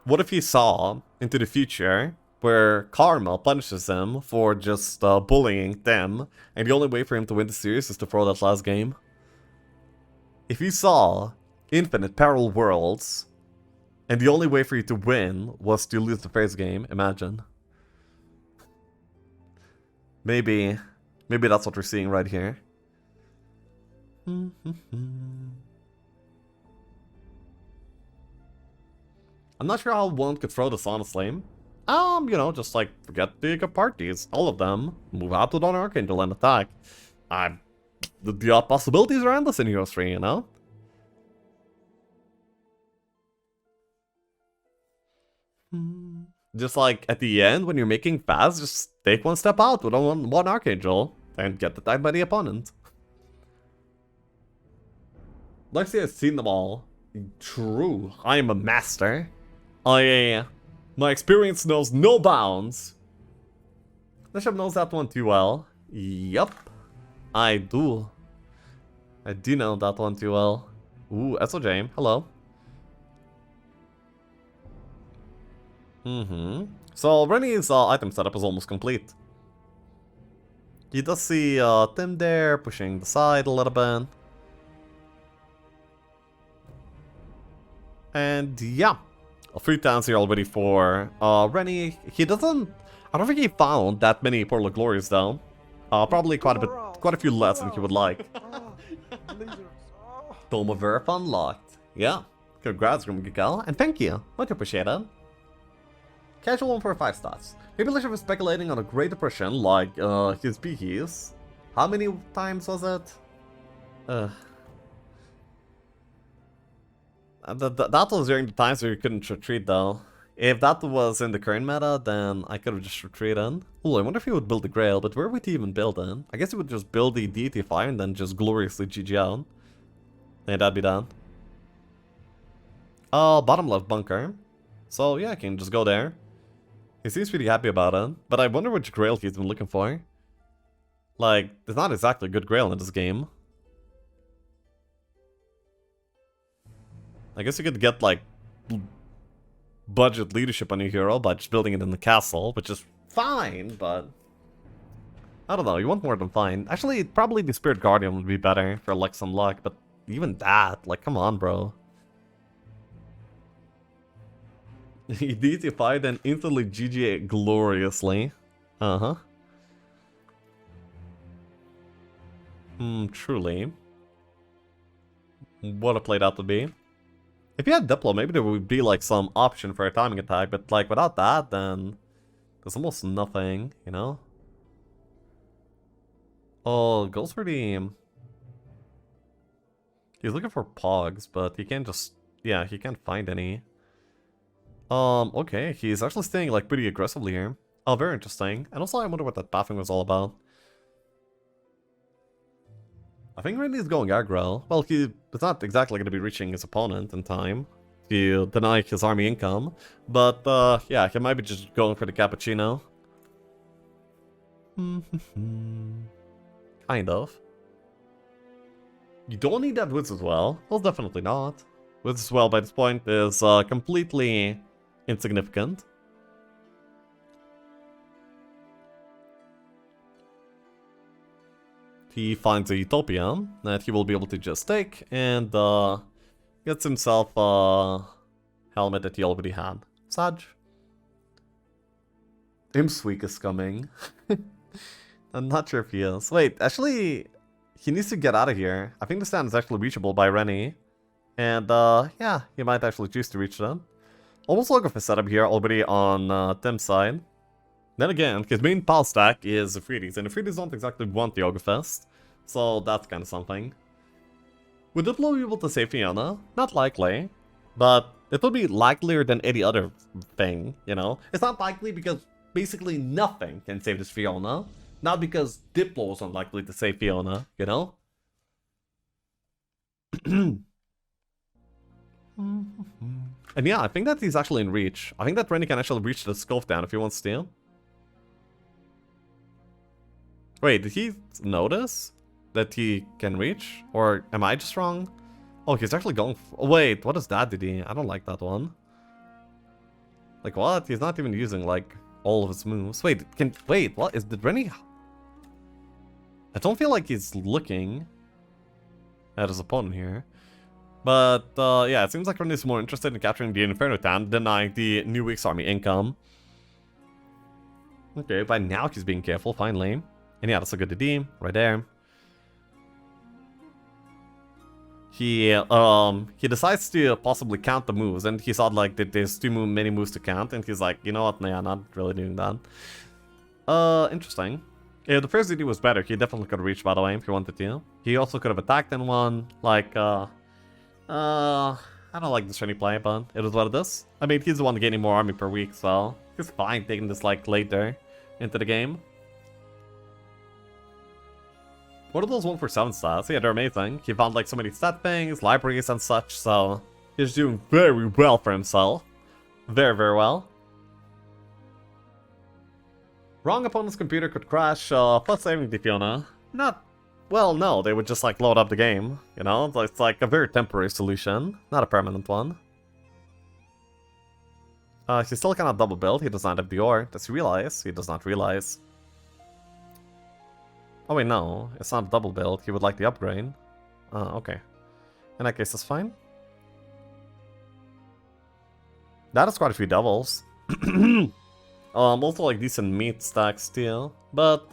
what if he saw into the future where Karma punishes him for just bullying them, and the only way for him to win the series is to throw that last game? If he saw infinite parallel worlds, and the only way for you to win was to lose the first game, imagine. Maybe that's what we're seeing right here. I'm not sure how one could throw this, honestly. You know, just like, forget the good parties, all of them. Move out to Dawn Archangel and attack. The possibilities are endless in Heroes 3, you know? Just like at the end, when you're making fast, just take one step out with one Archangel and get attacked by the opponent. Lexi has seen them all. True, I am a master. My experience knows no bounds. Bishop knows that one too well. Yup, I do. I do know that one too well. Ooh, SOJ, hello. So Renni's item setup is almost complete. You does see Tim there pushing the side a little bit. And yeah, 3 towns here already for Renni. He doesn't... I don't think he found that many Portal Glories though. Probably quite a few less than he would like. Tome of Verif unlocked. Yeah, congrats Grimgigal, and thank you, much appreciated. Casual 1 for 5 stats. Maybe Lisher was speculating on a Great Depression like his beehies. How many times was it? That was during the times where you couldn't retreat though. If that was in the current meta, then I could have just retreated. Ooh, I wonder if he would build the Grail, but where would he even build it? I guess he would just build the Deity Fire and then just gloriously GG out. Yeah, that'd be done. Bottom left bunker. So yeah, I can just go there. He seems pretty happy about it, but I wonder which Grail he's been looking for. Like, there's not exactly a good Grail in this game. I guess you could get, like, budget leadership on your hero by just building it in the castle, which is fine, but... I don't know, you want more than fine. Actually, probably the Spirit Guardian would be better for, like, some luck, but even that, like, come on, bro. He DTFI'd and instantly GG gloriously. Uh-huh. Truly. What a play that would be. If you had Diplo, maybe there would be like some option for a timing attack, but like without that, then there's almost nothing, you know? Oh, goes for the... He's looking for Pogs, but he can't just... Yeah, he can't find any. Okay, he's actually staying like pretty aggressively here. Oh, very interesting. And also I wonder what that pathing was all about. I think Renni is going aggro. Well, he is not exactly going to be reaching his opponent in time to deny his army income. But, yeah, he might be just going for the cappuccino. Kind of. You don't need that Wits as well. Well, definitely not. Wits as well, by this point, is completely insignificant. He finds a Utopia that he will be able to just take, and gets himself a helmet that he already had. Sag. Imsweek is coming. I'm not sure if he is. Wait, actually, he needs to get out of here. I think the stand is actually reachable by Renni. And yeah, he might actually choose to reach them. Almost like a setup here already on Tim's side. Then again, his main pal stack is Afrides, and Afrides don't exactly want the Ogre-Fest, so that's kind of something. Would Diplo be able to save Fiona? Not likely, but it would be likelier than any other thing, you know? It's not likely because basically nothing can save this Fiona, not because Diplo is unlikely to save Fiona, you know? And yeah, I think that he's actually in reach. I think that Renni can actually reach the Scope down if he wants to. Wait, did he notice that he can reach? Or am I just wrong? Oh, he's actually going for... Wait, what is that, did he? I don't like that one. Like, what? He's not even using, like, all of his moves. Wait, Wait, what? Did Renni... I don't feel like he's looking at his opponent here. But, yeah, it seems like Renni's more interested in capturing the Inferno Town, denying the New Week's army income. Okay, by now he's being careful, finally. And yeah, that's a good DD, right there. He decides to possibly count the moves, and he thought like that there's too many moves to count, and he's like, you know what, nah, not really doing that. Interesting. If the first DD was better, he definitely could have reached, by the way, if he wanted to. He also could have attacked in one, like, I don't like this Renni play, but it is what it is. I mean, he's the one gaining more army per week, so he's fine taking this, like, later into the game. What are those 1-for-7 stats? Yeah, they're amazing. He found like so many stat things, libraries and such, so he's doing very well for himself. Very, very well. Wrong opponent's computer could crash, plus saving the Fiona. Not... Well, no, they would just like load up the game, you know? It's like a very temporary solution, not a permanent one. He still cannot double build, he does not have the ore. Does he realize? He does not realize. Oh wait, no, it's not a double build, he would like the upgrade. Okay. In that case, that's fine. That is quite a few doubles. Also like decent meat stacks still. But,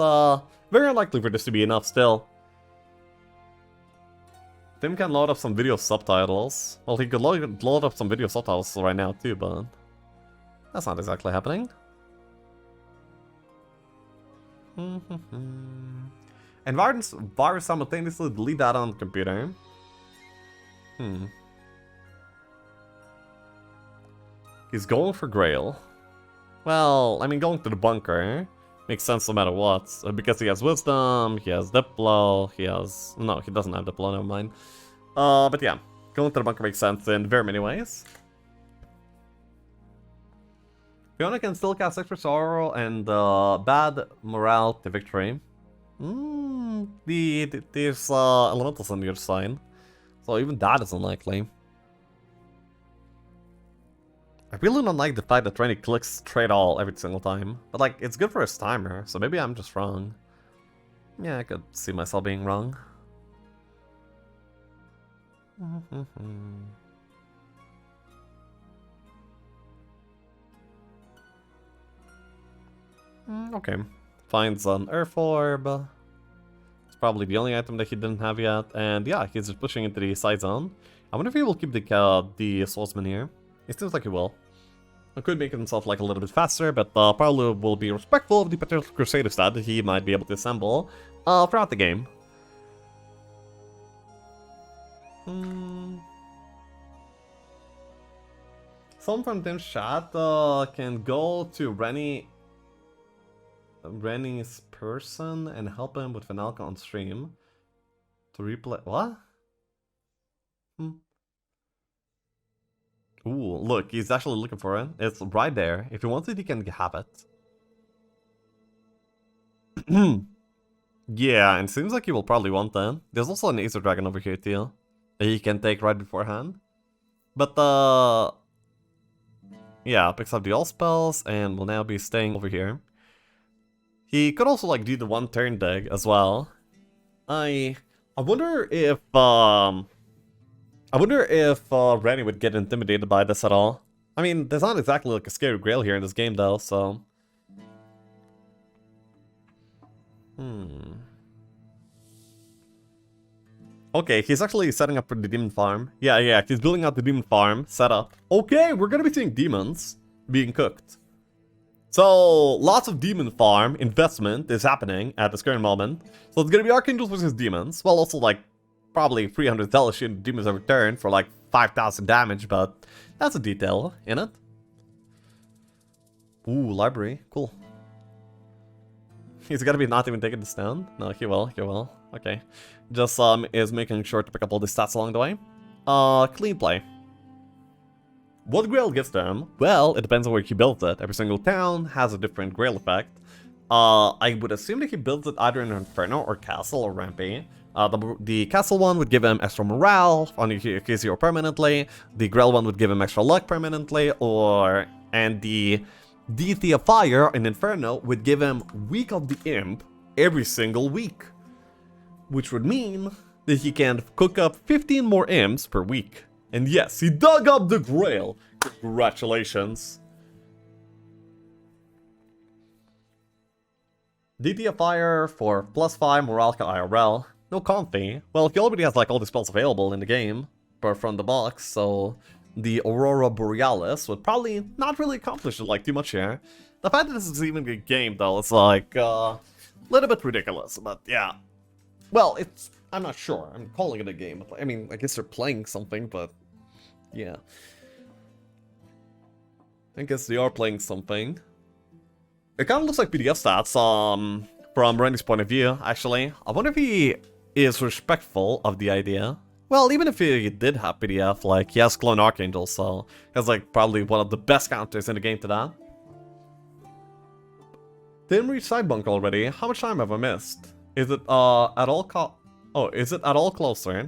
very unlikely for this to be enough still. Tim can load up some video subtitles. Well, he could load up some video subtitles right now too, but... That's not exactly happening. And virus simultaneously delete that on the computer. He's going for Grail. Well, I mean, going to the bunker makes sense no matter what. Because he has Wisdom, he has Diplo, he has... No, he doesn't have Diplo, never mind. But yeah, going to the bunker makes sense in very many ways. Fiona can still cast Expert Sorrow and Bad Morale to Victory. There's Elementals on the other side. So even that is unlikely. I really don't like the fact that Renni clicks trade all every single time. But like, it's good for his timer, so maybe I'm just wrong. Yeah, I could see myself being wrong. Okay. Finds an Earth Orb. It's probably the only item that he didn't have yet. And yeah, he's just pushing into the side zone. I wonder if he will keep the swordsman here. It seems like he will. He could make himself like a little bit faster, but probably will be respectful of the potential Crusader stat that he might be able to assemble throughout the game. Someone from Tim's chat can go to Renni's person and help him with Finalka on stream to replay. What? Ooh, look, he's actually looking for it. It's right there. If he wants it, he can have it. Yeah, and it seems like he will probably want that. There's also an Acer Dragon over here too that he can take right beforehand. But yeah, picks up the all spells and will now be staying over here. He could also like do the one turn dig as well. I wonder if Renni would get intimidated by this at all. I mean, there's not exactly like a scary grail here in this game though, so... Okay, he's actually setting up for the demon farm. Yeah, he's building out the demon farm setup. Okay, we're gonna be seeing demons being cooked. So, lots of demon farm investment is happening at this current moment. So it's gonna be Archangels versus demons. Well, also like, probably 300 Zealous demons every turn for like 5,000 damage, but that's a detail in it. Ooh, library, cool. He's gonna be not even taking this down? No, he will. Okay. Just is making sure to pick up all the stats along the way. Clean play. What Grail gives them? Well, it depends on where he builds it. Every single town has a different Grail effect. I would assume that he builds it either in Inferno or Castle or Rampy. The Castle one would give him extra morale on his hero permanently. The Grail one would give him extra luck permanently, and the Deity of Fire in Inferno would give him Week of the Imp every single week. Which would mean that he can cook up 15 more imps per week. And yes, he dug up the Grail. Congratulations. Deity of Fire for +5 Moralka IRL. No comfy. Well, he already has like all the spells available in the game, but from the box, so the Aurora Borealis would probably not really accomplish like too much here. The fact that this is even a game though, it's like a little bit ridiculous, but yeah. Well, it's... I'm not sure. I'm calling it a game. I mean, I guess they're playing something, but... yeah. I guess they are playing something. It kind of looks like PDF stats, from Renni's point of view, actually. I wonder if he is respectful of the idea. Well, even if he did have PDF, like, he has Clone Archangel, so... he has, like, probably one of the best counters in the game to that. Didn't reach side bunk already. How much time have I missed? Is it is it at all closer?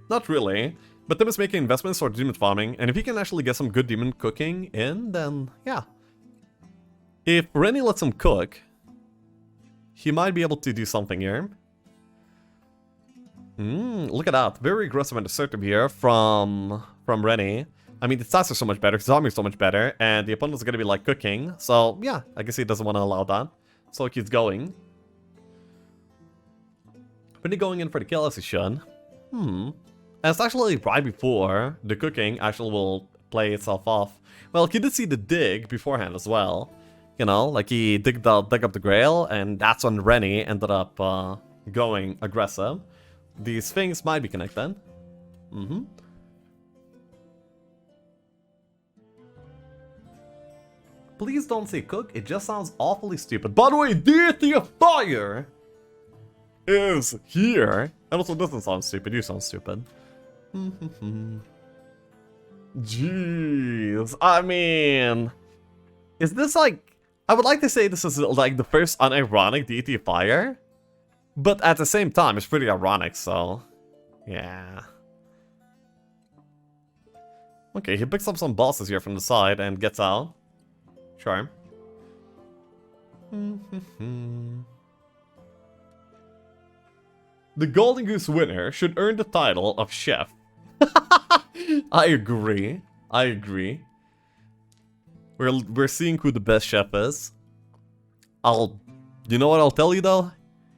Not really. But Tim is making investments for demon farming, and if he can actually get some good demon cooking in, then yeah. If Renni lets him cook, he might be able to do something here. Look at that. Very aggressive and assertive here from Renni. I mean, the stats are so much better, his army is so much better, and the opponent's gonna be like cooking. So yeah, I guess he doesn't want to allow that. So he's going. Renni going in for the kill as he should. And it's actually right before the cooking actually will play itself off. Well, he did see the dig beforehand as well. You know, like he dug up the Grail, and that's when Renni ended up going aggressive. These things might be connected. Mm-hmm. Please don't say cook, it just sounds awfully stupid. By the way, Deity of Fire is here. And also doesn't sound stupid, you sound stupid. Jeez, I mean... Is this like... I would like to say this is like the first unironic Deity of Fire. But at the same time, it's pretty ironic, so... Yeah. Okay, he picks up some bosses here from the side and gets out. Sure. The Golden Goose winner should earn the title of chef. I agree. I agree. We're seeing who the best chef is. You know what I'll tell you though?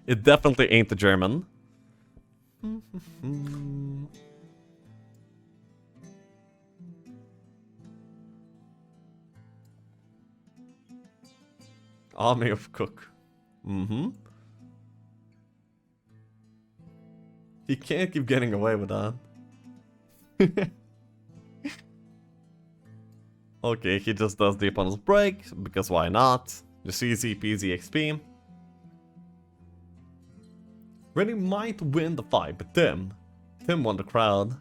It definitely ain't the German. Army of Cook. Mm-hmm. He can't keep getting away with that. Okay, he just does the opponent's break, because why not? Just easy peasy XP. Renni might win the fight, but Tim won the crowd.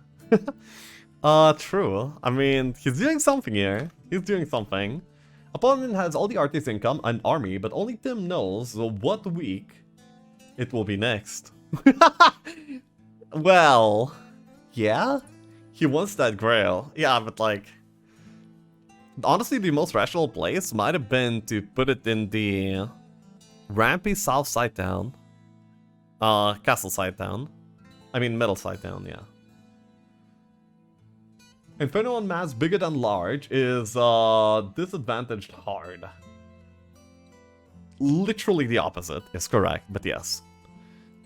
True. I mean, he's doing something here. He's doing something. Opponent has all the artist income and army, but only Tim knows what week it will be next. Well, yeah, he wants that Grail. Yeah, but like, honestly, the most rational place might have been to put it in the Rampy South Side Town. Castle Side Town. I mean, Middle Side Town, yeah. Inferno on maps bigger than large is disadvantaged hard. Literally the opposite is correct, but yes.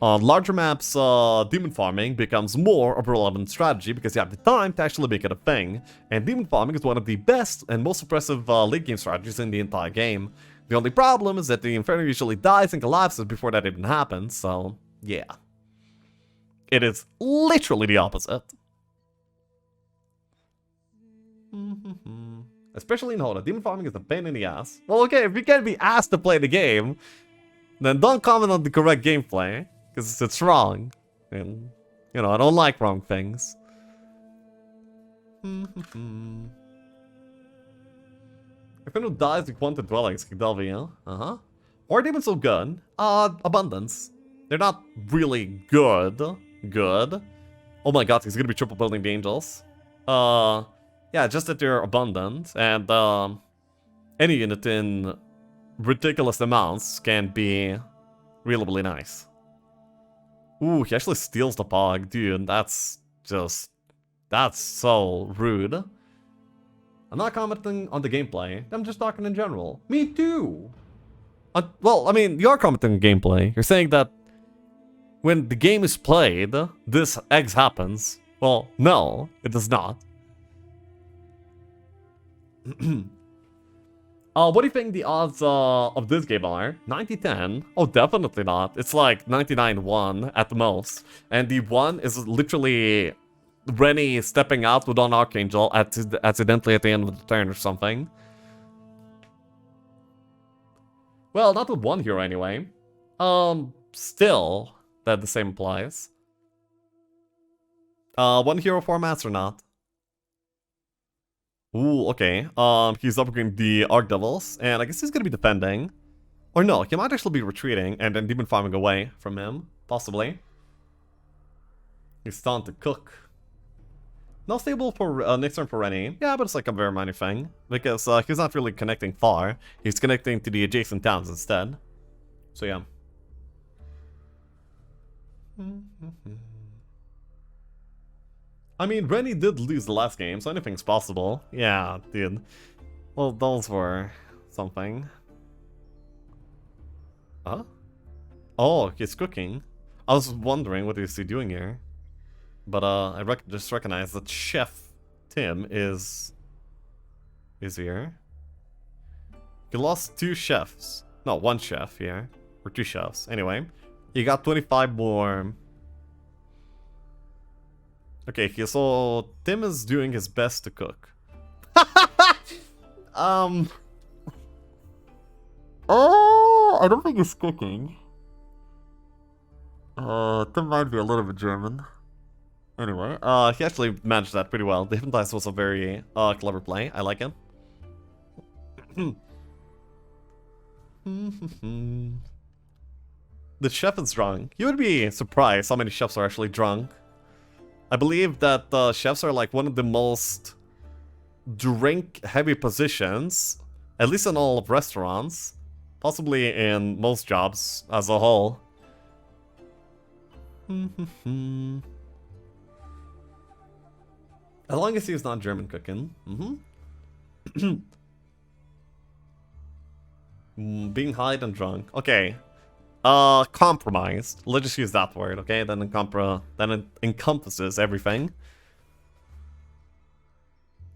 On larger maps, demon farming becomes more of a relevant strategy because you have the time to actually make it a thing. And demon farming is one of the best and most suppressive late game strategies in the entire game. The only problem is that the Inferno usually dies and collapses before that even happens, so yeah. It is literally the opposite. Especially in Hoda, demon farming is a pain in the ass. Well, okay, if you can't be asked to play the game, then don't comment on the correct gameplay, because it's wrong. And, you know, I don't like wrong things. If anyone dies, we want the dwellings, Kigdalvia. Or demons so good. Abundance. They're not really good. Good. Oh my god, he's gonna be triple building the angels. Yeah, just that they're abundant, and any unit in ridiculous amounts can be really, really nice. Ooh, he actually steals the Pog, dude, that's so rude. I'm not commenting on the gameplay, I'm just talking in general. Me too! Well, I mean, you're commenting on gameplay. You're saying that when the game is played, this X happens. Well, no, it does not. What do you think the odds of this game are? 90-10? Oh, definitely not. It's like 99-1 at the most. And the 1 is literally Renni stepping out with one Archangel accidentally at the end of the turn or something. Well, not with one hero anyway. Still, that the same applies. One hero formats or not? Ooh, okay. He's upgrading the Archdevils, and I guess he's gonna be defending. Or no, he might actually be retreating and then demon farming away from him, possibly. He's starting to cook. Not stable for next turn for Renni. Yeah, but it's like a very minor thing, because he's not really connecting far. He's connecting to the adjacent towns instead. So yeah. I mean, Renni did lose the last game, so anything's possible. Yeah, dude. Well, those were something. Huh? Oh, he's cooking. I was wondering what is he doing here. But I just recognized that Chef Tim is here. You lost 2 chefs. No, 1 chef here. Or 2 chefs. Anyway, you got 25 more. Okay, so Tim is doing his best to cook. Oh, I don't think he's cooking. Tim might be a little bit German. Anyway, he actually managed that pretty well. The hypnotize was a very clever play. I like it. The chef is drunk. You would be surprised how many chefs are actually drunk. I believe that chefs are like one of the most drink-heavy positions, at least in all of restaurants, possibly in most jobs as a whole. As long as he's not German cooking. Being high and drunk. Okay. Compromised. Let's just use that word, okay? Then it encompasses everything.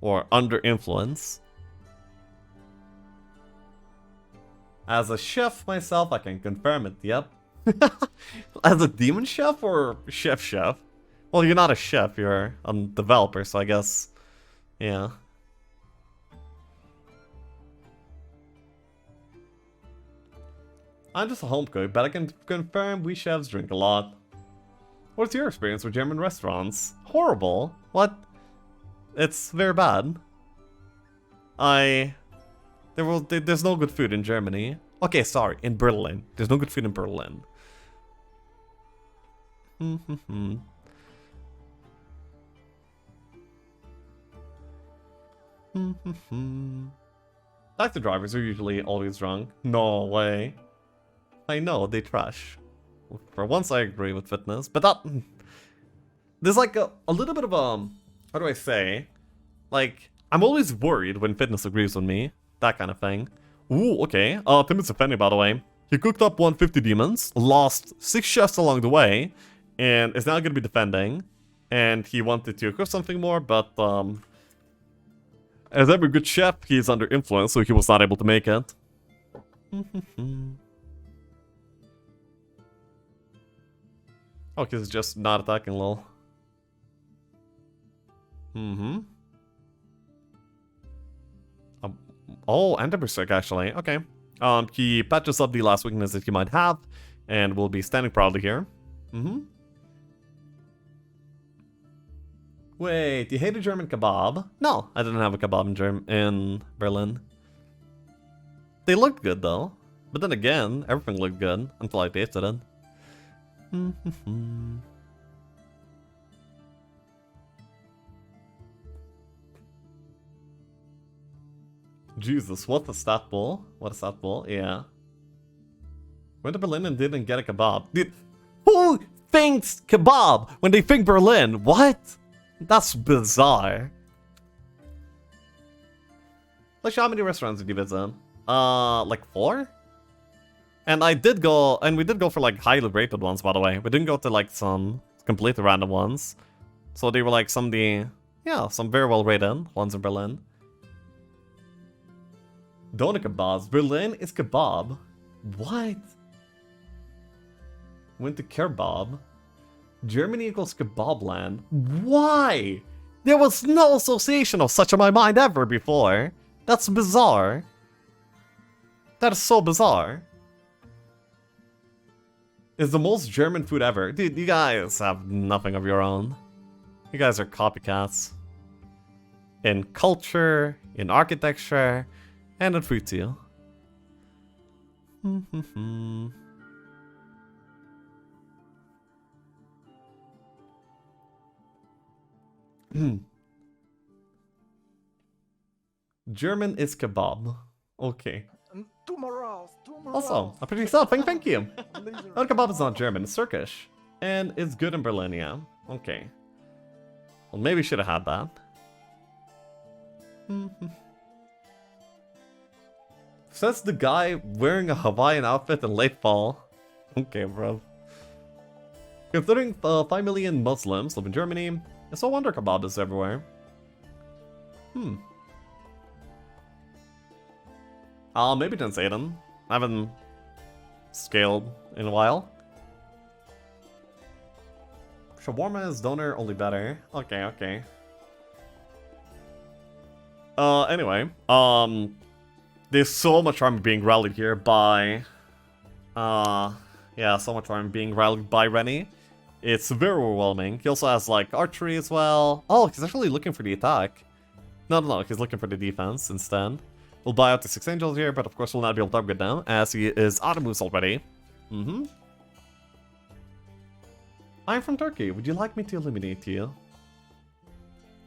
Or under influence. As a chef myself, I can confirm it, yep. As a demon chef or chef? Well, you're not a chef, you're a developer, so I guess, yeah. I'm just a home cook, but I can confirm we chefs drink a lot. What's your experience with German restaurants? Horrible. What? It's very bad. There's no good food in Germany. Okay, sorry, in Berlin. There's no good food in Berlin. Taxi drivers are usually always drunk. No way. I know, they trash. For once I agree with fitness, but that... There's like a little bit of a... How do I say? Like, I'm always worried when fitness agrees with me. That kind of thing. Ooh, okay. Tim is offended, by the way. He cooked up 150 demons, lost 6 chefs along the way, and is now going to be defending. And he wanted to cook something more, but as every good chef, he's under influence, so he was not able to make it. Oh, because it's just not attacking, lol. Oh, and Berserk, actually. Okay. He patches up the last weakness that he might have, and will be standing proudly here. Wait, you hate a German kebab? No, I didn't have a kebab in Berlin. They looked good, though. But then again, everything looked good until I tasted it. Jesus, what a stat ball. What a stat ball, yeah. Went to Berlin and didn't get a kebab. Dude, who thinks kebab when they think Berlin? What? That's bizarre. Like, how many restaurants did you visit? Like 4? And we did go for like highly rated ones, by the way. We didn't go to like some completely random ones. So they were like some very well rated ones in Berlin. Doner kebabs. Berlin is kebab. What? Went to kebab. Germany equals kebab land. Why? There was no association of such in my mind ever before. That's bizarre. That is so bizarre. It's the most German food ever. Dude, you guys have nothing of your own. You guys are copycats. In culture, in architecture, and in food too. German is kebab. Okay. Also, a pretty stuff. Thank you. Doner kebab is not German, it's Turkish. And it's good in Berlin, yeah. Okay. Well, maybe should have had that. Says the guy wearing a Hawaiian outfit in late fall. Okay, bro. Considering 5 million Muslims live in Germany, it's no wonder kebab is everywhere. Maybe Tense Aiden. I haven't scaled in a while. Shawarma is donor only better. Okay, okay. Anyway, there's so much army being rallied here by, yeah, so much army being rallied by Renni. It's very overwhelming. He also has, like, archery as well. Oh, he's actually looking for the attack. No, he's looking for the defense instead. We'll buy out the 6 angels here, but of course we'll not be able to upgrade them, as he is out of moves already. I'm from Turkey. Would you like me to eliminate you?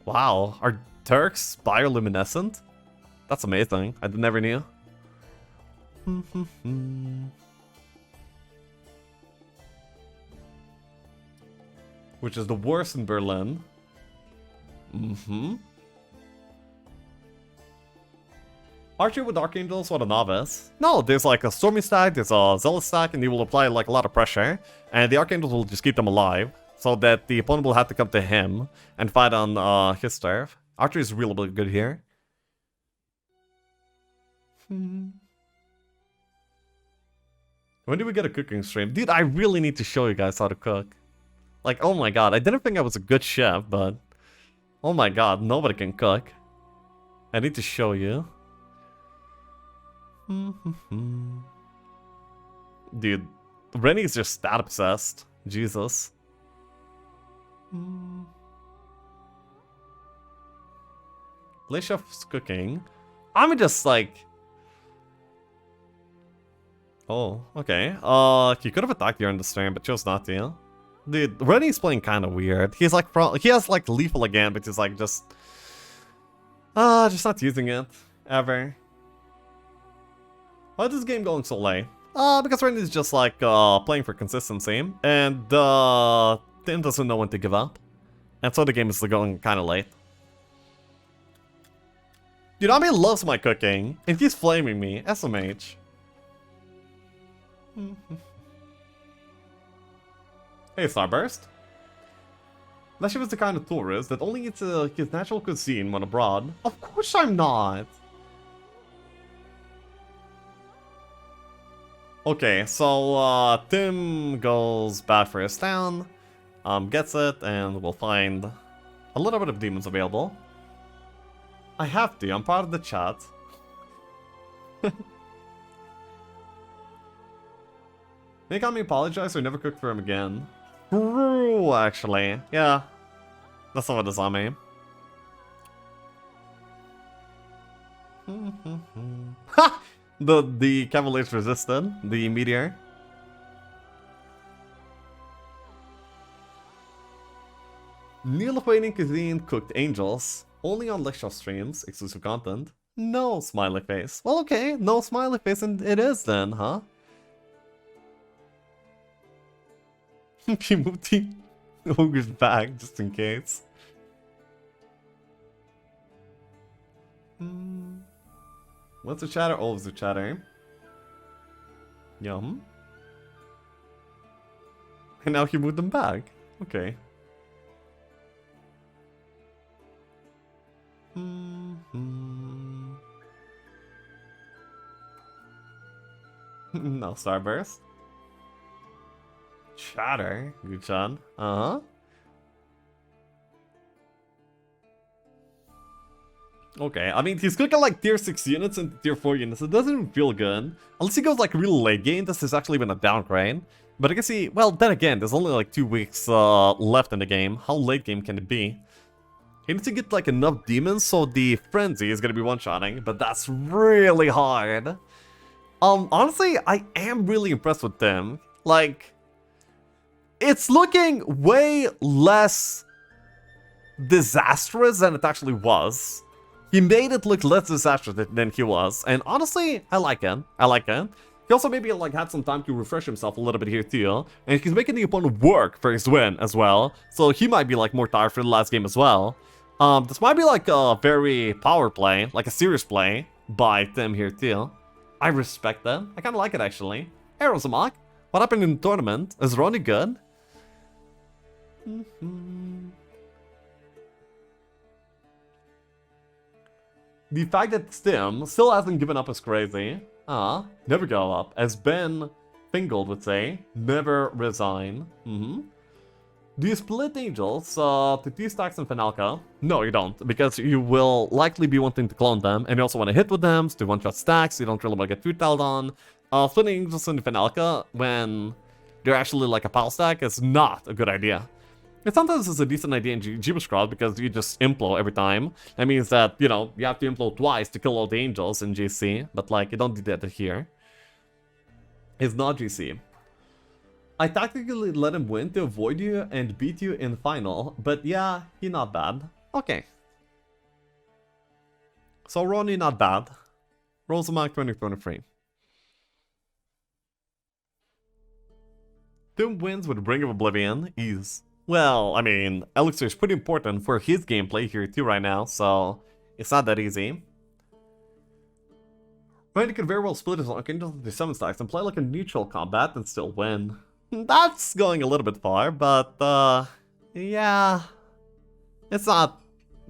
Wow, are Turks bioluminescent? That's amazing. I never knew. Which is the worst in Berlin. Archer with Archangels, what a novice. No, there's like a Stormy stack, there's a Zealous stack, and you will apply like a lot of pressure. And the Archangels will just keep them alive, so that the opponent will have to come to him and fight on his turf. Archer is really good here. When do we get a cooking stream? Dude, I really need to show you guys how to cook. Like, oh my god, I didn't think I was a good chef, but... oh my god, nobody can cook. I need to show you. Dude, Renni is just stat obsessed. Jesus. Play chef's cooking. I'm just like... oh, okay. He could have attacked during the stream, but chose not to. Dude, Renni's playing kind of weird. He's like, he has like lethal again, but he's like just not using it ever. Why is this game going so late? Because Renni's just like playing for consistency, and Tim doesn't know when to give up, and so the game is going kind of late. Dude, Ami loves my cooking, and he's flaming me. SMH. Hey, Starburst. Leshiv is the kind of tourist that only eats his natural cuisine when abroad. Of course I'm not! Okay, so Tim goes bad for his town, gets it, and we'll find a little bit of demons available. I have to, I'm part of the chat. Make me apologize or never cook for him again. True, actually. Yeah. That's not what does on me. Ha! The Cavaliers resisted the meteor. Neo-Lithuanian cuisine cooked angels. Only on lecture streams, exclusive content. No smiley face. Well, okay, no smiley face, and it is then, huh? He moved the ogre's back just in case. What's the chatter? Oh, it's the chatter. Yum. And now he moved them back. Okay. No Starburst. Chatter, Guchan. Uh-huh. Okay, I mean, he's cooking like tier 6 units and tier 4 units. It doesn't even feel good. Unless he goes like real late game, this has actually been a downgrade. But I guess he, well, then again, there's only like 2 weeks left in the game. How late game can it be? He needs to get like enough demons so the frenzy is gonna be one-shotting, but that's really hard. Honestly, I am really impressed with them. Like, it's looking way less disastrous than it actually was. He made it look less disastrous than he was, and honestly, I like it. I like it. He also maybe like had some time to refresh himself a little bit here too, and he's making the opponent work for his win as well, so he might be like more tired for the last game as well. This might be like a very power play, like a serious play by Tim here too. I respect that. I kind of like it actually. Hey Rosamok, what happened in the tournament? Is Ronnie good? The fact that Stim still hasn't given up is crazy. Never give up. As Ben Fingold would say, never resign. Do you split Angels to T-Stacks and Finalka? No, you don't, because you will likely be wanting to clone them, and you also want to hit with them, to one-shot stacks, so you don't really want to get food-telled on. Splitting Angels into Finalka when they're actually like a pal stack is not a good idea. It sometimes is a decent idea in Jeebus Crowd because you just implo every time. That means that, you know, you have to implo twice to kill all the Angels in GC, but like, you don't do that here. It's not GC. I tactically let him win to avoid you and beat you in final, but yeah, he not bad. Okay. So Ronnie not bad. Rosamond 2023. Tim wins with Ring of Oblivion. Ease. Well, I mean, Elixir is pretty important for his gameplay here too right now, so it's not that easy. Renni could very well split his Archangel into 7 stacks and play like a neutral combat and still win. That's going a little bit far, but yeah. It's not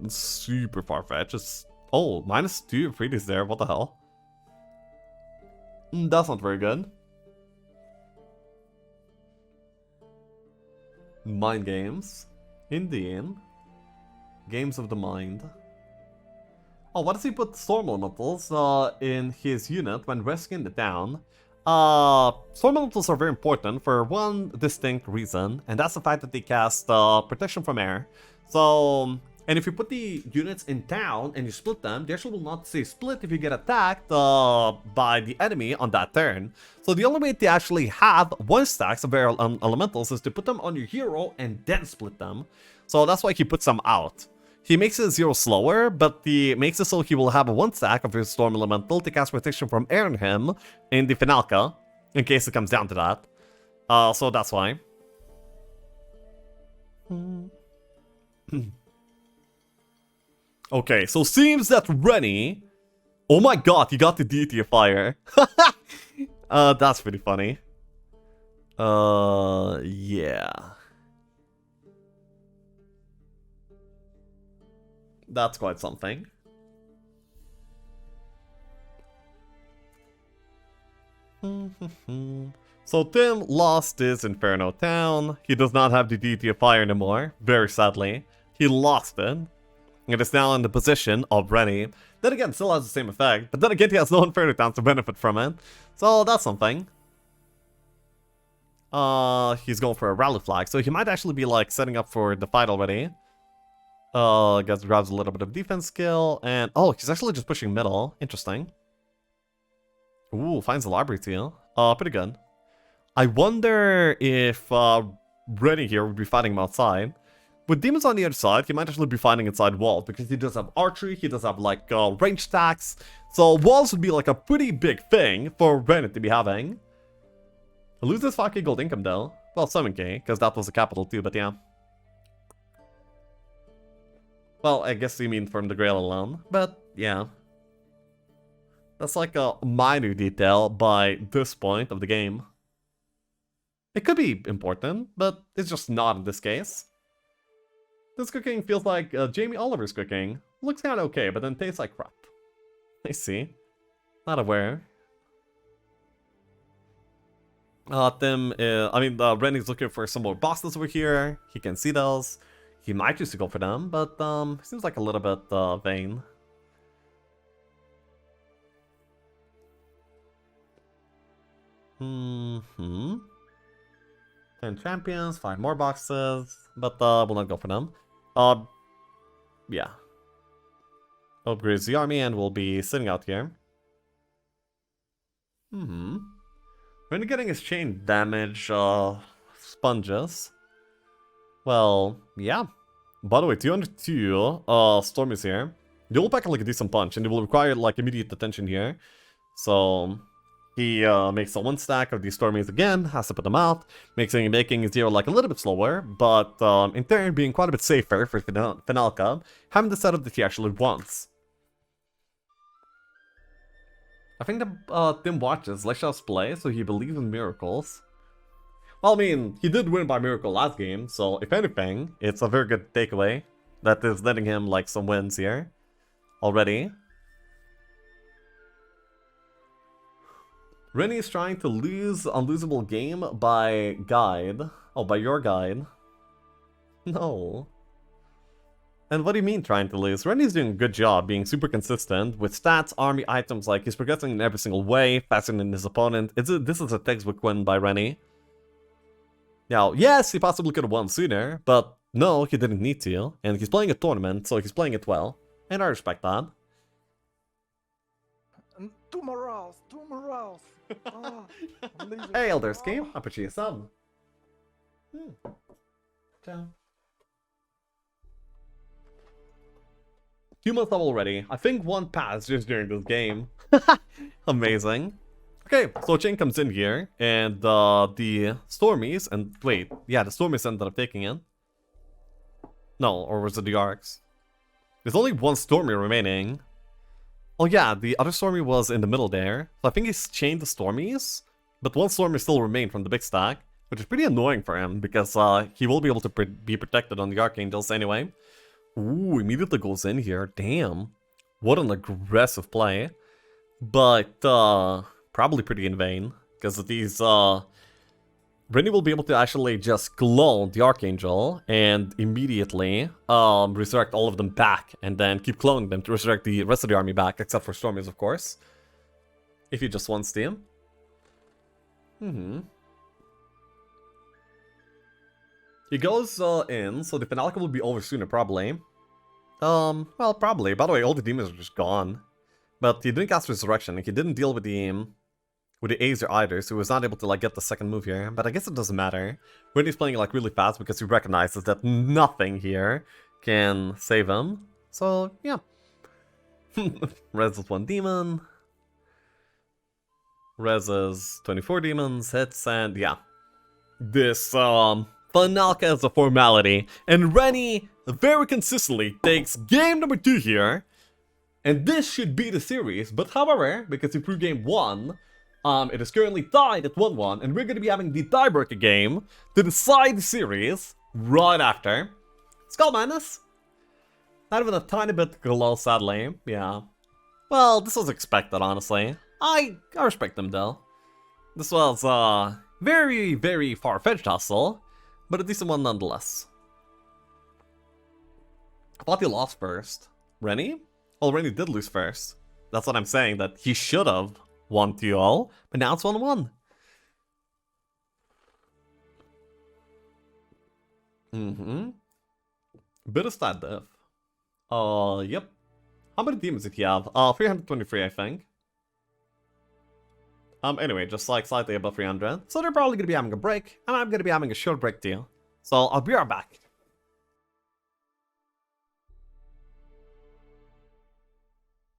super far-fetched. It's, oh, -2 freebies there, what the hell? That's not very good. Mind games. Indian. Games of the mind. Oh, what does he put Storm Elementals in his unit when rescuing the town? Storm Elementals are very important for one distinct reason, and that's the fact that they cast protection from air. So, and if you put the units in town and you split them, they actually will not say split if you get attacked by the enemy on that turn. So the only way to actually have 1 stacks of air elementals is to put them on your hero and then split them. So that's why he puts them out. He makes it 0 slower, but he makes it so he will have a 1 stack of his Storm Elemental to cast protection from air on him in the Finalka, in case it comes down to that. So that's why. Okay, so seems that Renni... Oh my god, he got the Deity of Fire. That's pretty funny. Yeah. That's quite something. So Tim lost his Inferno Town. He does not have the Deity of Fire anymore, very sadly. He lost it. It is now in the position of Renni. Then again, still has the same effect, but then again he has no Inferno Towns to benefit from it. So that's something. He's going for a Rally Flag, so he might actually be like setting up for the fight already. Guess grabs a little bit of defense skill, and oh, he's actually just pushing middle. Interesting. Ooh, finds the library too. Pretty good. I wonder if Renni here would be fighting him outside. With demons on the other side, he might actually be fighting inside walls, because he does have archery, he does have like range stacks. So walls would be like a pretty big thing for Renni to be having. Loses 5k gold income though. Well, 7k, because that was a capital too, but yeah. Well, I guess you mean from the Grail alone, but yeah. That's like a minor detail by this point of the game. It could be important, but it's just not in this case. This cooking feels like Jamie Oliver's cooking. Looks kinda okay, but then tastes like crap. I see. Not aware. Renni's looking for some more bosses over here. He can see those. He might choose to go for them, but seems like a little bit vain. Mm-hmm. 10 champions, 5 more boxes, but we'll not go for them. Yeah. Upgrades the army and we'll be sitting out here. When getting his chain damage sponges. Well, yeah. By the way, 202 Storm is here. They will pack like a decent punch and they will require like immediate attention here. So he makes a 1 stack of these Stormies again, has to put them out, making 0 like a little bit slower, but in turn being quite a bit safer for Finalka, having the setup that he actually wants. I think that Tim watches Lesha's play, so he believes in miracles. Well, I mean, he did win by miracle last game, so if anything, it's a very good takeaway that is letting him like some wins here already. Renni is trying to lose unlosable game by guide. Oh, by your guide. No. And what do you mean trying to lose? Renni's doing a good job being super consistent with stats, army, items, like he's progressing in every single way, faster than his opponent. This is a textbook win by Renni. Now, yes, he possibly could have won sooner, but no, he didn't need to. And he's playing a tournament, so he's playing it well. And I respect that. And two morals, two morals. Ah, amazing. Hey, Elder Scheme, I'll put you a sub. Ciao. 2 months up already. I think one passed just during this game. Amazing. Okay, so Chain comes in here, and the Stormies, and wait, yeah, the Stormies ended up taking in. No, or was it the Arcs? There's only one Stormy remaining. Oh yeah, the other Stormy was in the middle there. So I think he's chained the Stormies, but one Stormy still remained from the big stack, which is pretty annoying for him, because he will be able to be protected on the Archangels anyway. Ooh, immediately goes in here. Damn. What an aggressive play. But, probably pretty in vain. Because these, Renni will be able to actually just clone the Archangel and immediately, resurrect all of them back. And then keep cloning them to resurrect the rest of the army back, except for Stormies, of course. If he just wants to. He goes in, so the Penalka will be over sooner, probably. Well, probably. By the way, all the demons are just gone. But he didn't cast Resurrection, and he didn't deal with the Azer either, so he was not able to, like, get the second move here. But I guess it doesn't matter. Renni's playing, like, really fast because he recognizes that nothing here can save him. So, yeah. Reses 1 demon. Reses 24 demons, hits, and yeah. This, Fanalka is a formality, and Renni very consistently takes game number 2 here, and this should be the series, but however, because we threw game 1, it is currently tied at 1-1, and we're going to be having the tiebreaker game to decide the series right after. Skull Madness? Not even a tiny bit glow, sadly, yeah. Well, this was expected, honestly. I respect them, though. This was, very, very far-fetched hustle, but a decent one nonetheless. I thought he lost first. Renni? Well, Renni did lose first. That's what I'm saying, that he should have won 2-0, but now it's 1-1. Bit of stat diff. Yep. How many demons did he have? 323, I think. Anyway, just like slightly above 300. So they're probably gonna be having a break, and I'm gonna be having a short break too. So I'll be right back.